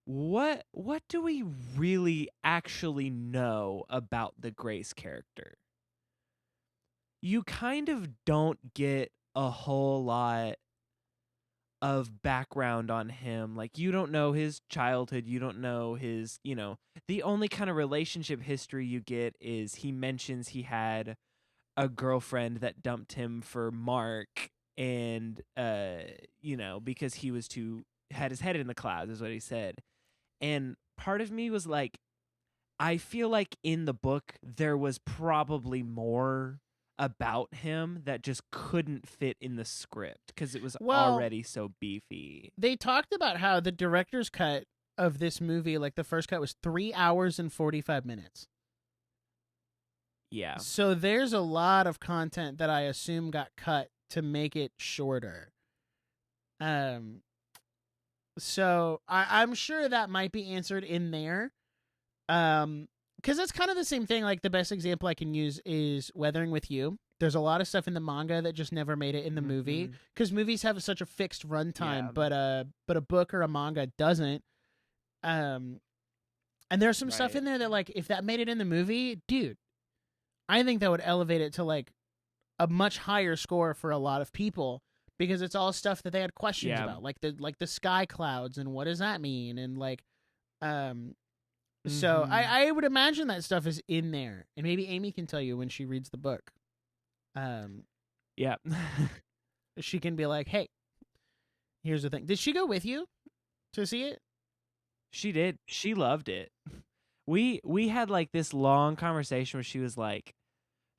what do we really actually know about the Grace character? You kind of don't get a whole lot of background on him. Like, you don't know his childhood, you don't know his, the only kind of relationship history you get is he mentions he had a girlfriend that dumped him for Mark, and because he was too had his head in the clouds is what he said. And part of me was like, I feel like in the book there was probably more about him that just couldn't fit in the script because it was Well, already so beefy. they talked about how the director's cut of this movie, like the first cut, was 3 hours and 45 minutes. Yeah. So there's a lot of content that I assume got cut to make it shorter. Um, so I'm sure that might be answered in there. Because it's kind of the same thing. Like the best example I can use is Weathering with You. There's a lot of stuff in the manga that just never made it in the movie Mhm. because movies have such a fixed runtime, Yeah. but a book or a manga doesn't. Um, and there's some stuff Right. in there that like if that made it in the movie, dude, I think that would elevate it to like a much higher score for a lot of people because it's all stuff that they had questions Yeah. about, like the sky clouds and what does that mean, and like um so Mhm. I would imagine that stuff is in there, and maybe Amy can tell you when she reads the book. Um, Yeah. she can be like, "Hey, here's the thing. Did she go with you to see it?" She did. She loved it. We had like this long conversation where she was like,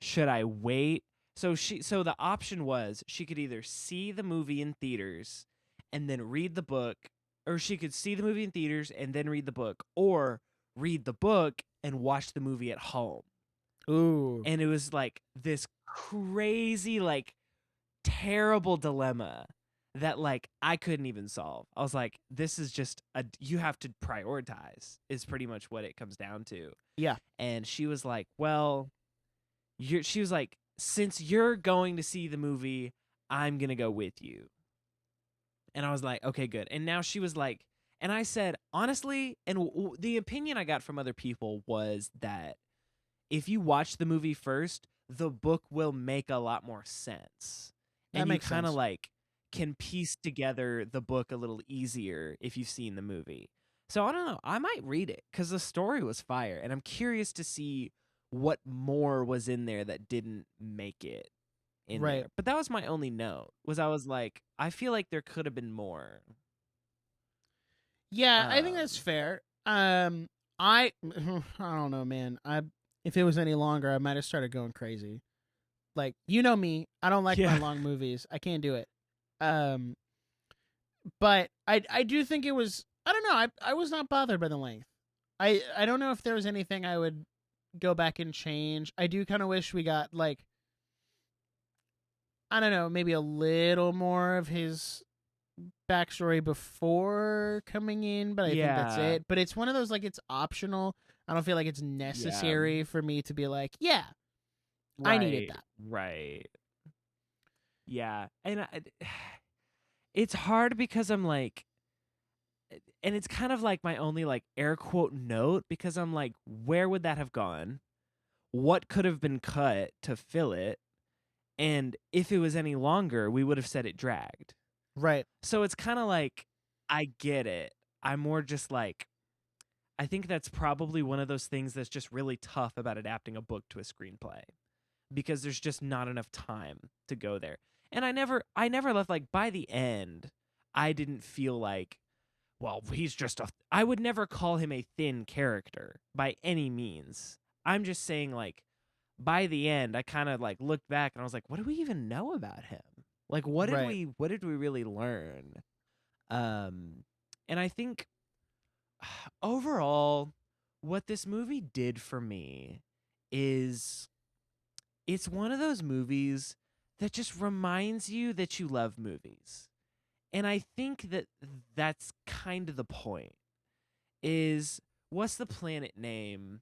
"Should I wait?" So the option was she could either see the movie in theaters and then read the book, or she could see the movie in theaters and then read the book, or read the book and watch the movie at home. Ooh, And it was like this crazy, like terrible dilemma that like I couldn't even solve. I was like, this is just you have to prioritize is pretty much what it comes down to. yeah, And she was like, well, she was like, since you're going to see the movie, I'm going to go with you. And I was like, okay, good. And now she was like, and I said, honestly, and the opinion I got from other people was that if you watch the movie first, the book will make a lot more sense. that And you makes kind of sense. like can piece together the book a little easier if you've seen the movie. So I don't know. I might read it because the story was fire. And I'm curious to see what more was in there that didn't make it in Right. there. But that was my only note. I was like, I feel like there could have been more. Yeah, I think that's Um, fair. I I don't know, man. I if it was any longer, I might have started going crazy. Like, you know me, I don't like my yeah. long movies. I can't do it. Um, but I do think it was. I don't know. I was not bothered by the length. I don't know if there was anything I would go back and change. I do kind of wish we got like, I don't know, maybe a little more of his backstory before coming in, but I think that's Yeah. it. But it's one of those like it's optional. I don't feel like it's Yeah. necessary for me to be like, yeah, I needed Right. that. Right. Yeah. And it's hard because I'm like, and it's kind of like my only like air quote note because I'm like, where would that have gone? What could have been cut to fill it? And if it was any longer, we would have said it dragged. Right. So it's kind of like, I get it. I'm more just like, I think that's probably one of those things that's just really tough about adapting a book to a screenplay, because there's just not enough time to go there. And I never left, like, by the end, I didn't feel like, well, he's just I would never call him a thin character by any means. I'm just saying, like, by the end, I kind of like looked back and I was like, what do we even know about him? Like, what did Right. we really learn? And I think overall, what this movie did for me is, it's one of those movies that just reminds you that you love movies. And I think that that's kind of the point. Is, what's the planet name?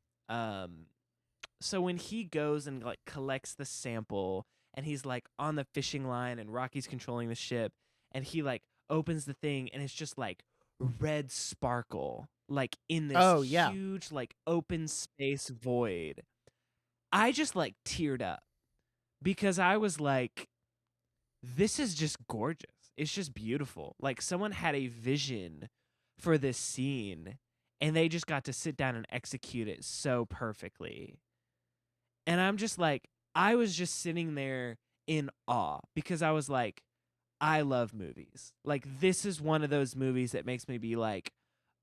So when he goes and like collects the sample and he's like on the fishing line and Rocky's controlling the ship and he like opens the thing and it's just like red sparkle like in this Oh, yeah. huge like open space void. I just like teared up because I was like, this is just gorgeous. It's just beautiful. Like, someone had a vision for this scene and they just got to sit down and execute it so perfectly. And I'm just like, I was just sitting there in awe because I was like, I love movies. Like, this is one of those movies that makes me be like,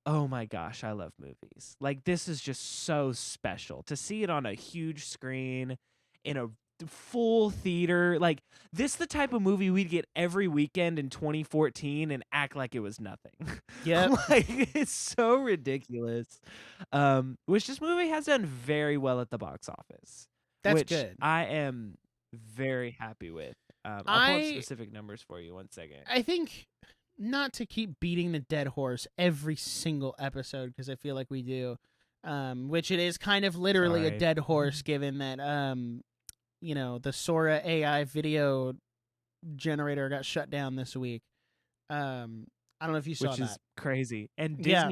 oh my gosh, I love movies. Like, this is just so special to see it on a huge screen in a full theater. Like, this the type of movie we'd get every weekend in 2014 and act like it was nothing. Yep. Like, it's so ridiculous. Which this movie has done very well at the box office. That's which good. I am very happy with. I'll pull up specific numbers for you 1 second. I think, not to keep beating the dead horse every single episode, because I feel like we do, which it is kind of literally a Sorry. dead horse, given that the Sora AI video generator got shut down this week. I don't know if you saw Which that. is crazy. And Yeah.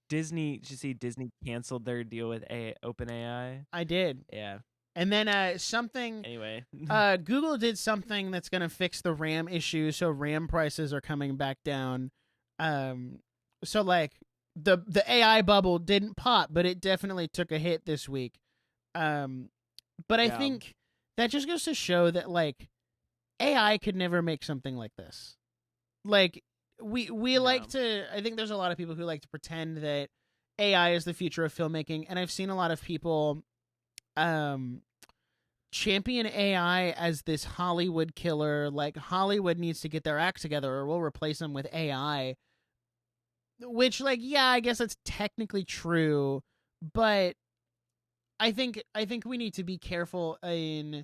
Disney, did you see Disney canceled their deal with OpenAI? I did. Yeah. And then something Anyway. Google did something that's going to fix the RAM issue, so RAM prices are coming back down. So like the AI bubble didn't pop, but it definitely took a hit this week. But I Yeah. think that just goes to show that like AI could never make something like this. Like we like to, I think there's a lot of people who like to pretend that AI is the future of filmmaking, and I've seen a lot of people champion AI as this Hollywood killer, like Hollywood needs to get their act together or we'll replace them with AI. Which, like, yeah, I guess that's technically true, but I think we need to be careful in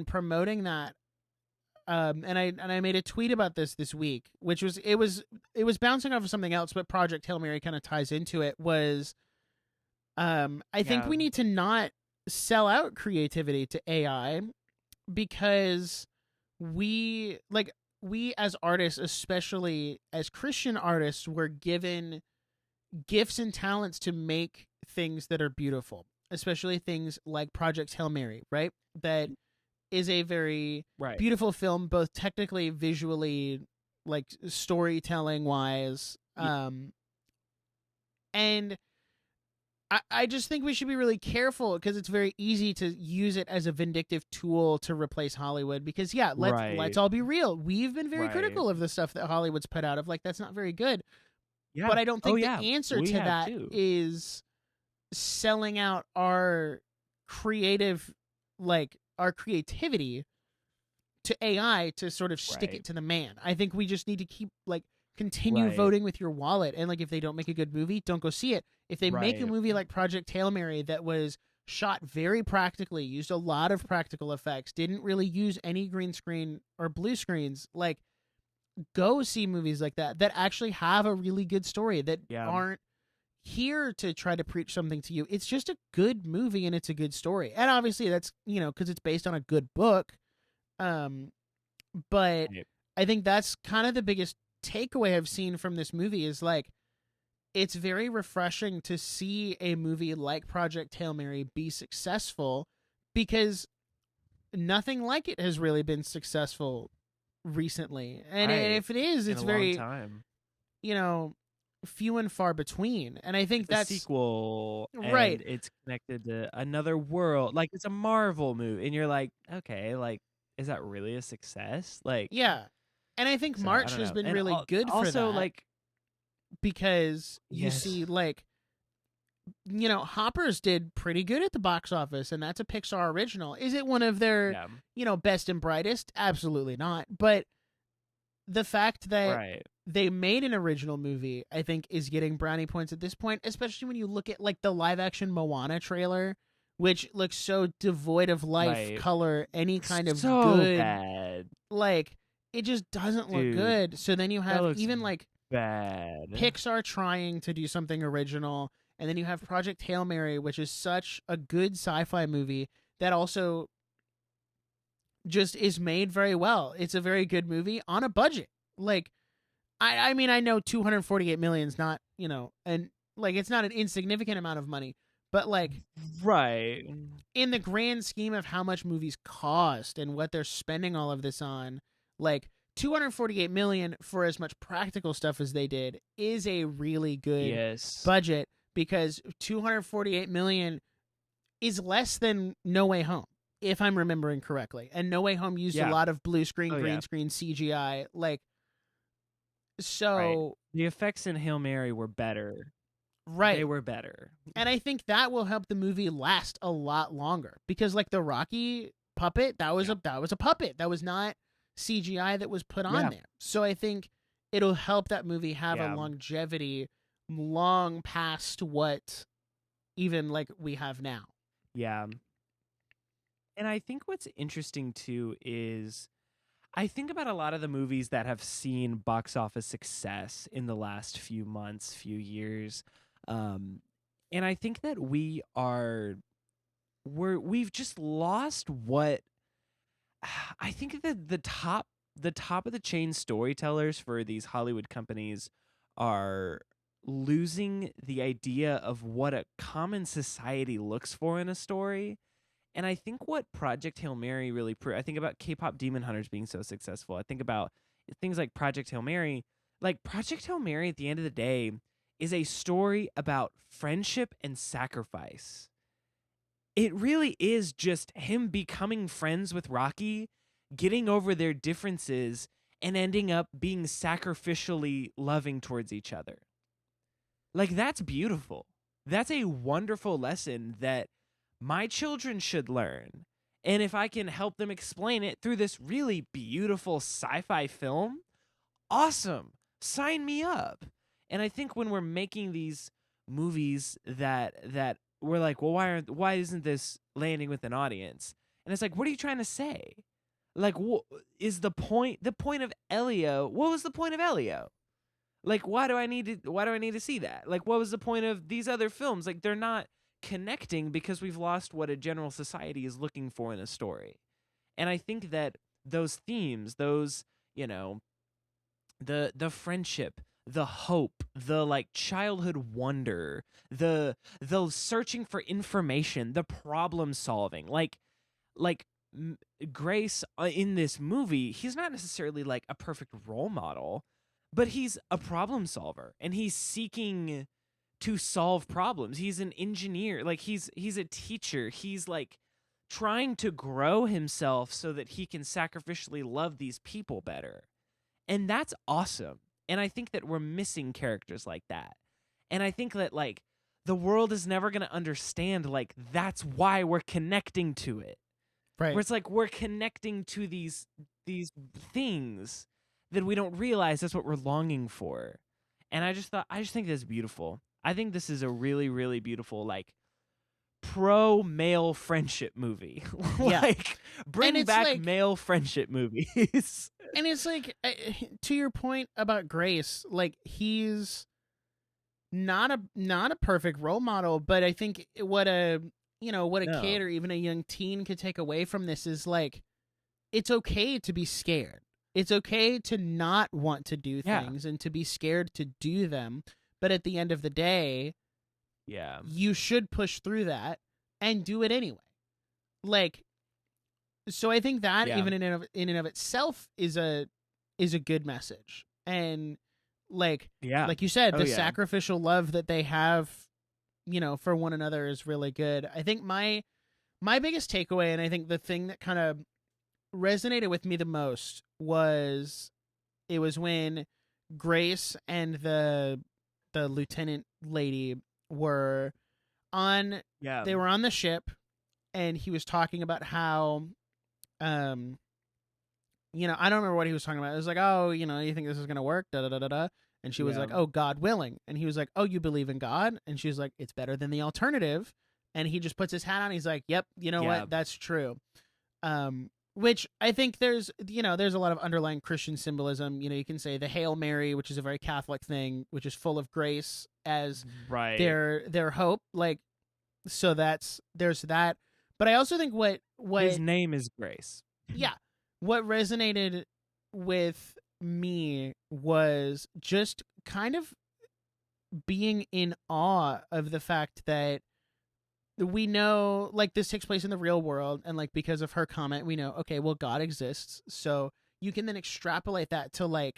promoting that. And I made a tweet about this week, which was it was bouncing off of something else, but Project Hail Mary kind of ties into it. Was I think we need to not sell out creativity to AI, because we as artists, especially as Christian artists, were given gifts and talents to make things that are beautiful, especially things like Project Hail Mary, right? That is a very beautiful film, both technically, visually, like storytelling wise. And I just think we should be really careful, because it's very easy to use it as a vindictive tool to replace Hollywood. Because let's all be real. We've been very critical of the stuff that Hollywood's put out, of like, that's not very good. Yeah. But I don't think the answer to that is selling out our creative, like our creativity to AI to sort of stick it to the man. I think we just need to keep continue voting with your wallet, and like, if they don't make a good movie, don't go see it. If they make a movie like Project Hail Mary that was shot very practically, used a lot of practical effects, didn't really use any green screen or blue screens, like, go see movies like that actually have a really good story, that aren't here to try to preach something to you. It's just a good movie and it's a good story. And obviously that's, because it's based on a good book. But I think that's kind of the biggest takeaway I've seen from this movie, is like, it's very refreshing to see a movie like Project Hail Mary be successful, because nothing like it has really been successful recently. And Right. if it is, In it's a very, long time. few and far between. And I think It's a that's sequel, right. and it's connected to another world. Like, it's a Marvel movie, and you're like, okay, like, is that really a success? Like, Yeah. And I think so I March don't has know. been And really good for also, that like, because you yes, see, like, Hoppers did pretty good at the box office, and that's a Pixar original. Is it one of their, yeah, best and brightest? Absolutely not. But the fact that right, they made an original movie, I think, is getting brownie points at this point, especially when you look at, like, the live action Moana trailer, which looks so devoid of life, right. color, any kind of So good. bad, Like, it just doesn't look dude. good. So then you That have looks even, like, bad. Pixar trying to do something original, and then you have Project Hail Mary, which is such a good sci-fi movie that also just is made very well. It's a very good movie on a budget. Like, I mean, I know 248 million is not, and like, it's not an insignificant amount of money, but like, Right. in the grand scheme of how much movies cost and what they're spending all of this on, like, 248 million for as much practical stuff as they did is a really good Yes. budget, because 248 million is less than No Way Home, if I'm remembering correctly. And No Way Home used a Yeah. lot of blue screen, Oh green yeah. screen, CGI. Like, Right. so, The effects in Hail Mary were better. They right. were better. And I think that will help the movie last a lot longer, because, like, the Rocky puppet, that was Yeah. a puppet. That was not CGI that was put on Yeah. there. So I think it'll help that movie have a Yeah. longevity long past what even, like, we have now. Yeah. And I think what's interesting too is I think about a lot of the movies that have seen box office success in the last few months, few years. Um, and I think that we've just lost what I think that the top of the chain storytellers for these Hollywood companies are losing the idea of what a common society looks for in a story. And I think what Project Hail Mary really I think about K-pop Demon Hunters being so successful. I think about things like Project Hail Mary. Like, Project Hail Mary at the end of the day is a story about friendship and sacrifice. It really is just him becoming friends with Rocky, getting over their differences, and ending up being sacrificially loving towards each other. Like, that's beautiful. That's a wonderful lesson that my children should learn. And if I can help them explain it through this really beautiful sci-fi film, awesome. Sign me up. And I think when we're making these movies that we're like, well, why isn't this landing with an audience? And it's like, what are you trying to say? Like, is the point of Elio? What was the point of Elio? Like, why do I need to see that? Like, what was the point of these other films? Like, they're not connecting because we've lost what a general society is looking for in a story. And I think that those themes, those, the friendship, the hope, the, like, childhood wonder, the searching for information, the problem solving, like Grace, in this movie, he's not necessarily like a perfect role model, but he's a problem solver, and he's seeking to solve problems. He's an engineer, like he's a teacher. He's like trying to grow himself so that he can sacrificially love these people better. And that's awesome. And I think that we're missing characters like that. And I think that, like, the world is never going to understand, like, that's why we're connecting to it. Right. Where it's like we're connecting to these things that we don't realize that's what we're longing for. And I just think that's beautiful. I think this is a really, really beautiful, like, pro male friendship movie. Yeah. Like, bring back like, male friendship movies. and it's like, to your point about Grace, like, he's not a perfect role model, but I think what a No. kid or even a young teen could take away from this is, like, it's okay to be scared. It's okay to not want to do things and to be scared to do them. But at the end of the day, Yeah. you should push through that and do it anyway. Like, So I think that Yeah. even in and of itself is a good message. And Yeah. like you said, Oh the yeah. sacrificial love that they have, for one another is really good. I think my biggest takeaway, and I think the thing that kind of resonated with me the most, was it was when Grace and the lieutenant lady were on Yeah. they were on the ship, and he was talking about how um I don't remember what he was talking about. It was like, oh, you think this is gonna work? Da da da da da. And she was Yeah. like, oh, God willing. And he was like, oh, you believe in God? And she was like, it's better than the alternative. And he just puts his hat on. He's like, yep, you know Yeah. what? That's true. Which I think there's a lot of underlying Christian symbolism. You can say the Hail Mary, which is a very Catholic thing, which is full of grace as Right. their hope. So there's that. But I also think His name is Grace. yeah, what resonated with me was just kind of being in awe of the fact that we know, this takes place in the real world, and because of her comment, we know, okay, well, God exists. So you can then extrapolate that to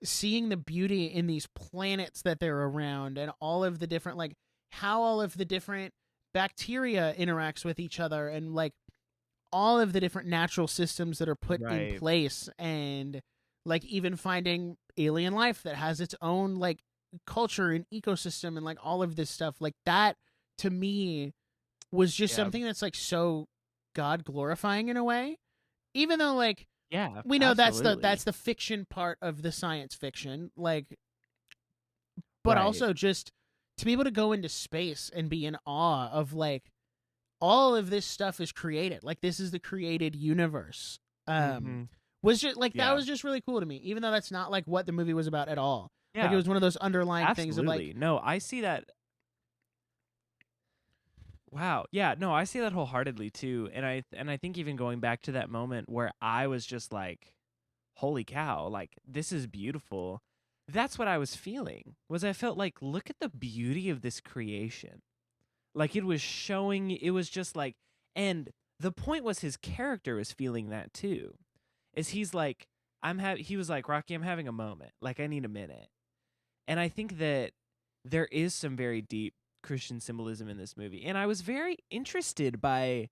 seeing the beauty in these planets that they're around, and all of the different, how all of the different bacteria interacts with each other, and all of the different natural systems that are put in Right. place, and even finding alien life that has its own culture and ecosystem, and all of this stuff, that to me was just Yeah. something that's so God glorifying in a way, even though Yeah. we know Absolutely. that's the fiction part of the science fiction, but Right. also just to be able to go into space and be in awe of all of this stuff is created. This is the created universe. Mm-hmm. Was just that Yeah. was just really cool to me, even though that's not what the movie was about at all. Yeah. It was one of those underlying things of Absolutely. No, I see that. Wow. Yeah, no, I see that wholeheartedly too. And I think even going back to that moment where I was just like, holy cow, like this is beautiful. That's what I was feeling. Was I felt like, look at the beauty of this creation. Like it was showing, it was just like, and the point was his character was feeling that too. Is he's like, he was like, Rocky, I'm having a moment. Like I need a minute. And I think that there is some very deep Christian symbolism in this movie. And I was very interested by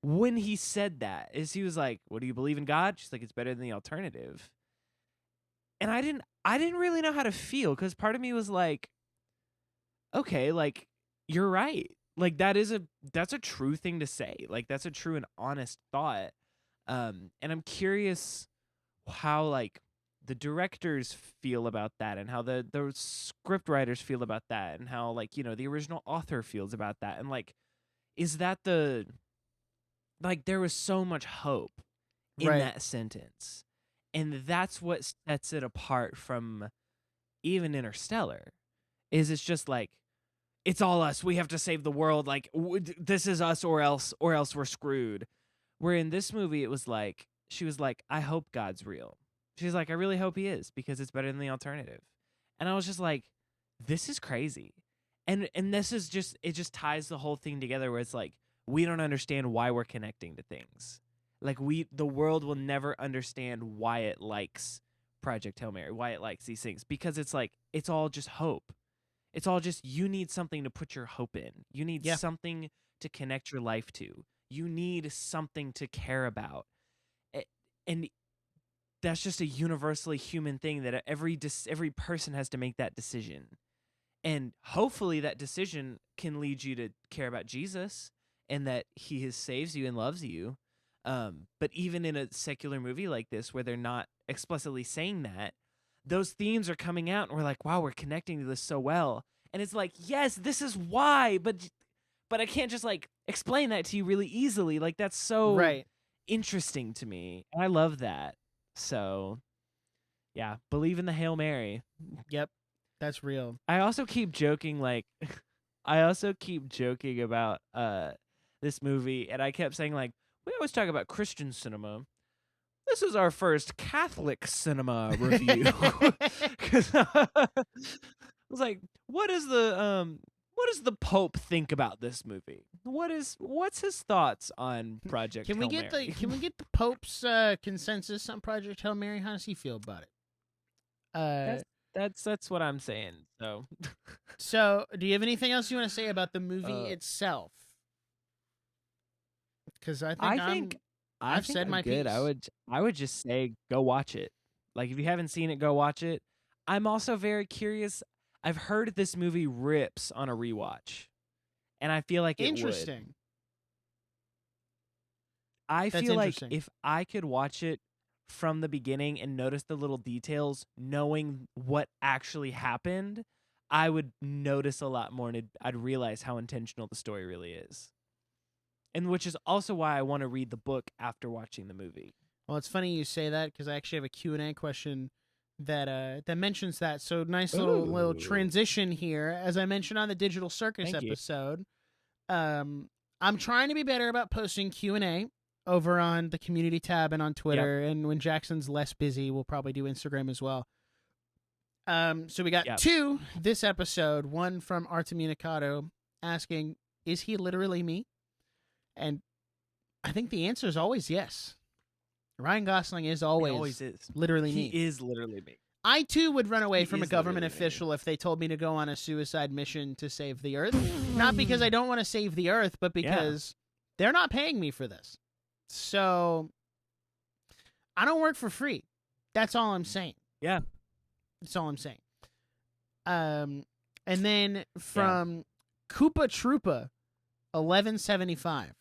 when he said that. Is he was like, "What do you believe in God?" She's like, "It's better than the alternative." And I didn't really know how to feel, cuz part of me was like, "Okay, like you're right." Like that's a true thing to say. Like that's a true and honest thought. And I'm curious how the directors feel about that, and how the script writers feel about that, and how the original author feels about that, and is that there was so much hope in Right. that sentence, and that's what sets it apart from even Interstellar. It's just like, it's all us, we have to save the world, this is us or else we're screwed. Where in this movie it was like, she was like, I hope God's real. She's like, I really hope he is, because it's better than the alternative. And I was just like, this is crazy. And this is just, it just ties the whole thing together, where it's like, we don't understand why we're connecting to things. The world will never understand why it likes Project Hail Mary, why it likes these things, because it's like, it's all just hope. It's all just, you need something to put your hope in. You need Yeah. something to connect your life to. You need something to care about. And that's just a universally human thing, that every person has to make that decision. And hopefully that decision can lead you to care about Jesus, and that he saves you and loves you. But even in a secular movie like this, where they're not explicitly saying that, those themes are coming out, and we're like, wow, we're connecting to this so well. And it's like, yes, this is why, but I can't just explain that to you really easily. That's so Right. interesting to me. And I love that. So, yeah, believe in the Hail Mary. Yep. That's real. I also keep joking about this movie, and I kept saying we always talk about Christian cinema. This is our first Catholic cinema review. 'Cause I was like, what does the Pope think about this movie? what's his thoughts on Project Can we Hail get Mary? the Pope's consensus on Project Hail Mary? How does he feel about it? That's what I'm saying. So So, do you have anything else you want to say about the movie Uh, itself? Because I I think think I've said I'm my good. piece. I would just say go watch it. Like if you haven't seen it, go watch it. I'm also very curious. I've heard this movie rips on a rewatch, and I feel like it would. Interesting. I That's feel like interesting. if I could watch it from the beginning and notice the little details, knowing what actually happened, I would notice a lot more, and I'd realize how intentional the story really is. And which is also why I want to read the book after watching the movie. Well, it's funny you say that because I actually have a Q&A question that mentions that. So nice little Ooh. transition here. As I mentioned on the Digital Circus Thank you. episode, I'm trying to be better about posting Q&A over on the community tab and on Twitter. And when Jackson's less busy, we'll probably do Instagram as well. So we got Yep. 2 this episode. One from Artemunicato asking, "Is he literally me?" And I think the answer is always yes. Ryan Gosling is He always, always is. literally He me. is literally me. I too would run away He from a is government literally me. official if they told me to go on a suicide mission to save the Earth. Not because I don't want to save the Earth, but because they're not paying me for this. So I don't work for free. That's all I'm saying. Yeah. That's all I'm saying. And then from Koopa Troopa 1175.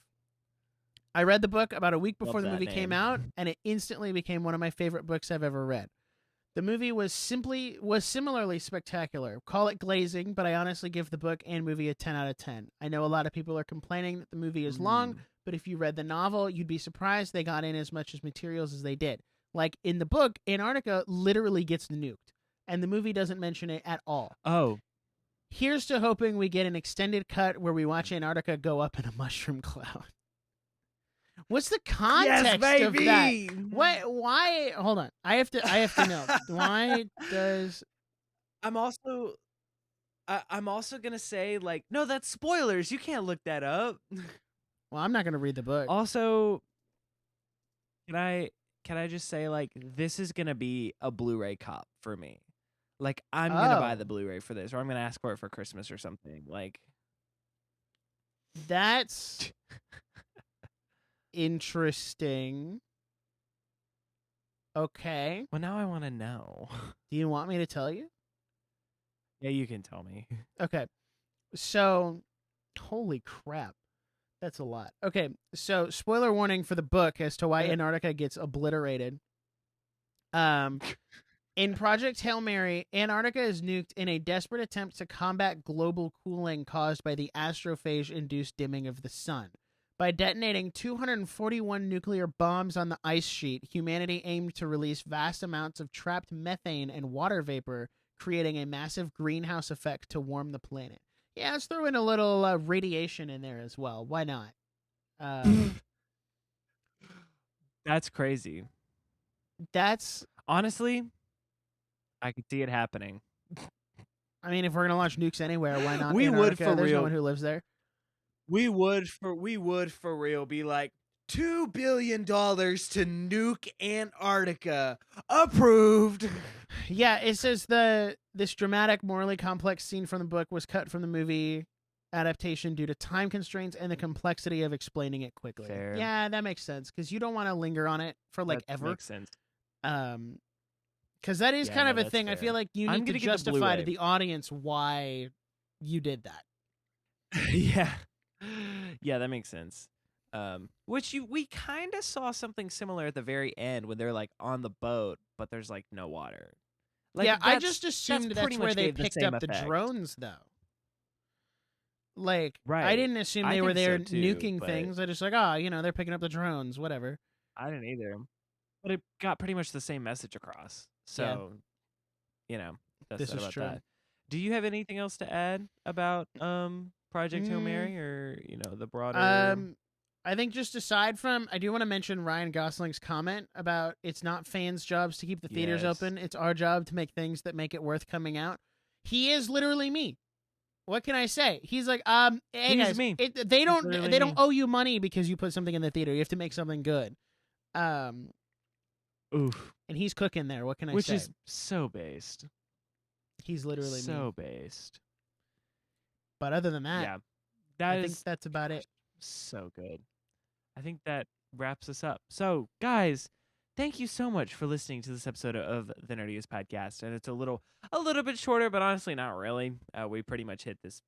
I read the book about a week before Love the that movie came name. out, and it instantly became one of my favorite books I've ever read. The movie was similarly spectacular. Call it glazing, but I honestly give the book and movie a 10 out of 10. I know a lot of people are complaining that the movie is long, but if you read the novel, you'd be surprised they got in as much as materials as they did. Like in the book, Antarctica literally gets nuked, and the movie doesn't mention it at all. Oh. Here's to hoping we get an extended cut where we watch Antarctica go up in a mushroom cloud. What's the context of that? Why? Hold on. I have to know. Why does? I'm also gonna say like, no, that's spoilers. You can't look that up. Well, I'm not gonna read the book. Also, can I just say like this is gonna be a Blu-ray cop for me. Like I'm gonna buy the Blu-ray for this, or I'm gonna ask for it for Christmas or something. Like that's interesting. Okay. Well, now I want to know. Do you want me to tell you? Yeah, you can tell me. Okay. So, holy crap. That's a lot. Okay. So, spoiler warning for the book as to why Antarctica gets obliterated. In Project Hail Mary, Antarctica is nuked in a desperate attempt to combat global cooling caused by the astrophage-induced dimming of the sun. By detonating 241 nuclear bombs on the ice sheet, humanity aimed to release vast amounts of trapped methane and water vapor, creating a massive greenhouse effect to warm the planet. Yeah, let's throw in a little radiation in there as well. Why not? That's crazy. That's honestly, I could see it happening. I mean, if we're gonna launch nukes anywhere, why not? We would Antarctica? for There's real. no one who lives there. We would for real be like $2 billion to nuke Antarctica. Approved. Yeah, it says this dramatic, morally complex scene from the book was cut from the movie adaptation due to time constraints and the complexity of explaining it quickly. Fair. Yeah, that makes sense because you don't want to linger on it for like that ever. Makes sense. Because that is kind of a thing. Fair. I feel like you need to justify to the audience why you did that. Yeah. Yeah, that makes sense. Which we kind of saw something similar at the very end when they're like on the boat, but there's like no water. Like, yeah, I just assumed that's where they gave picked the up the drones, though. Like, right. I didn't assume they were there too, nuking things. I just like, they're picking up the drones, whatever. I didn't either. But it got pretty much the same message across. So, that's this is about true. that. Do you have anything else to add about Project Hail Mary or, the broader I think just aside from, I do want to mention Ryan Gosling's comment about it's not fans' jobs to keep the theaters open. It's our job to make things that make it worth coming out. He is literally me. What can I say? He's like, hey He's guys, me. they don't literally they me. don't owe you money because you put something in the theater. You have to make something good. Oof. And he's cooking there. What can I Which say? is so based. He's literally so me. based. But other than that, Yeah. I think that's about it. So good. I think that wraps us up. So, guys, thank you so much for listening to this episode of the Nerdiest Podcast. And it's a little bit shorter, but honestly, not really. We pretty much hit this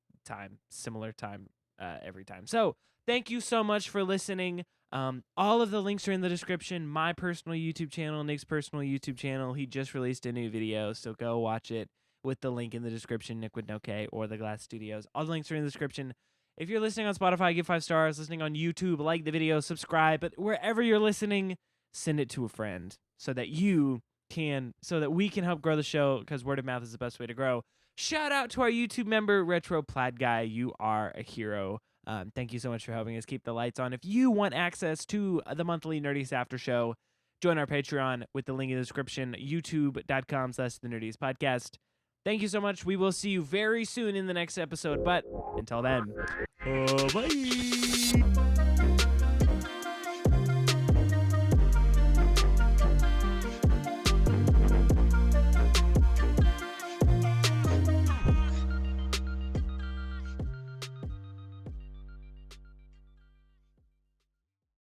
similar time every time. So, thank you so much for listening. All of the links are in the description. My personal YouTube channel, Nick's personal YouTube channel. He just released a new video, so go watch it with the link in the description, Nick with no K, or the Glass Studios. All the links are in the description. If you're listening on Spotify, give 5 stars. Listening on YouTube, like the video, subscribe. But wherever you're listening, send it to a friend so that we can help grow the show, because word of mouth is the best way to grow. Shout out to our YouTube member, Retro Plaid Guy. You are a hero. Thank you so much for helping us keep the lights on. If you want access to the monthly Nerdiest After Show, join our Patreon with the link in the description, youtube.com/the Nerdiest Podcast. Thank you so much. We will see you very soon in the next episode. But until then, bye.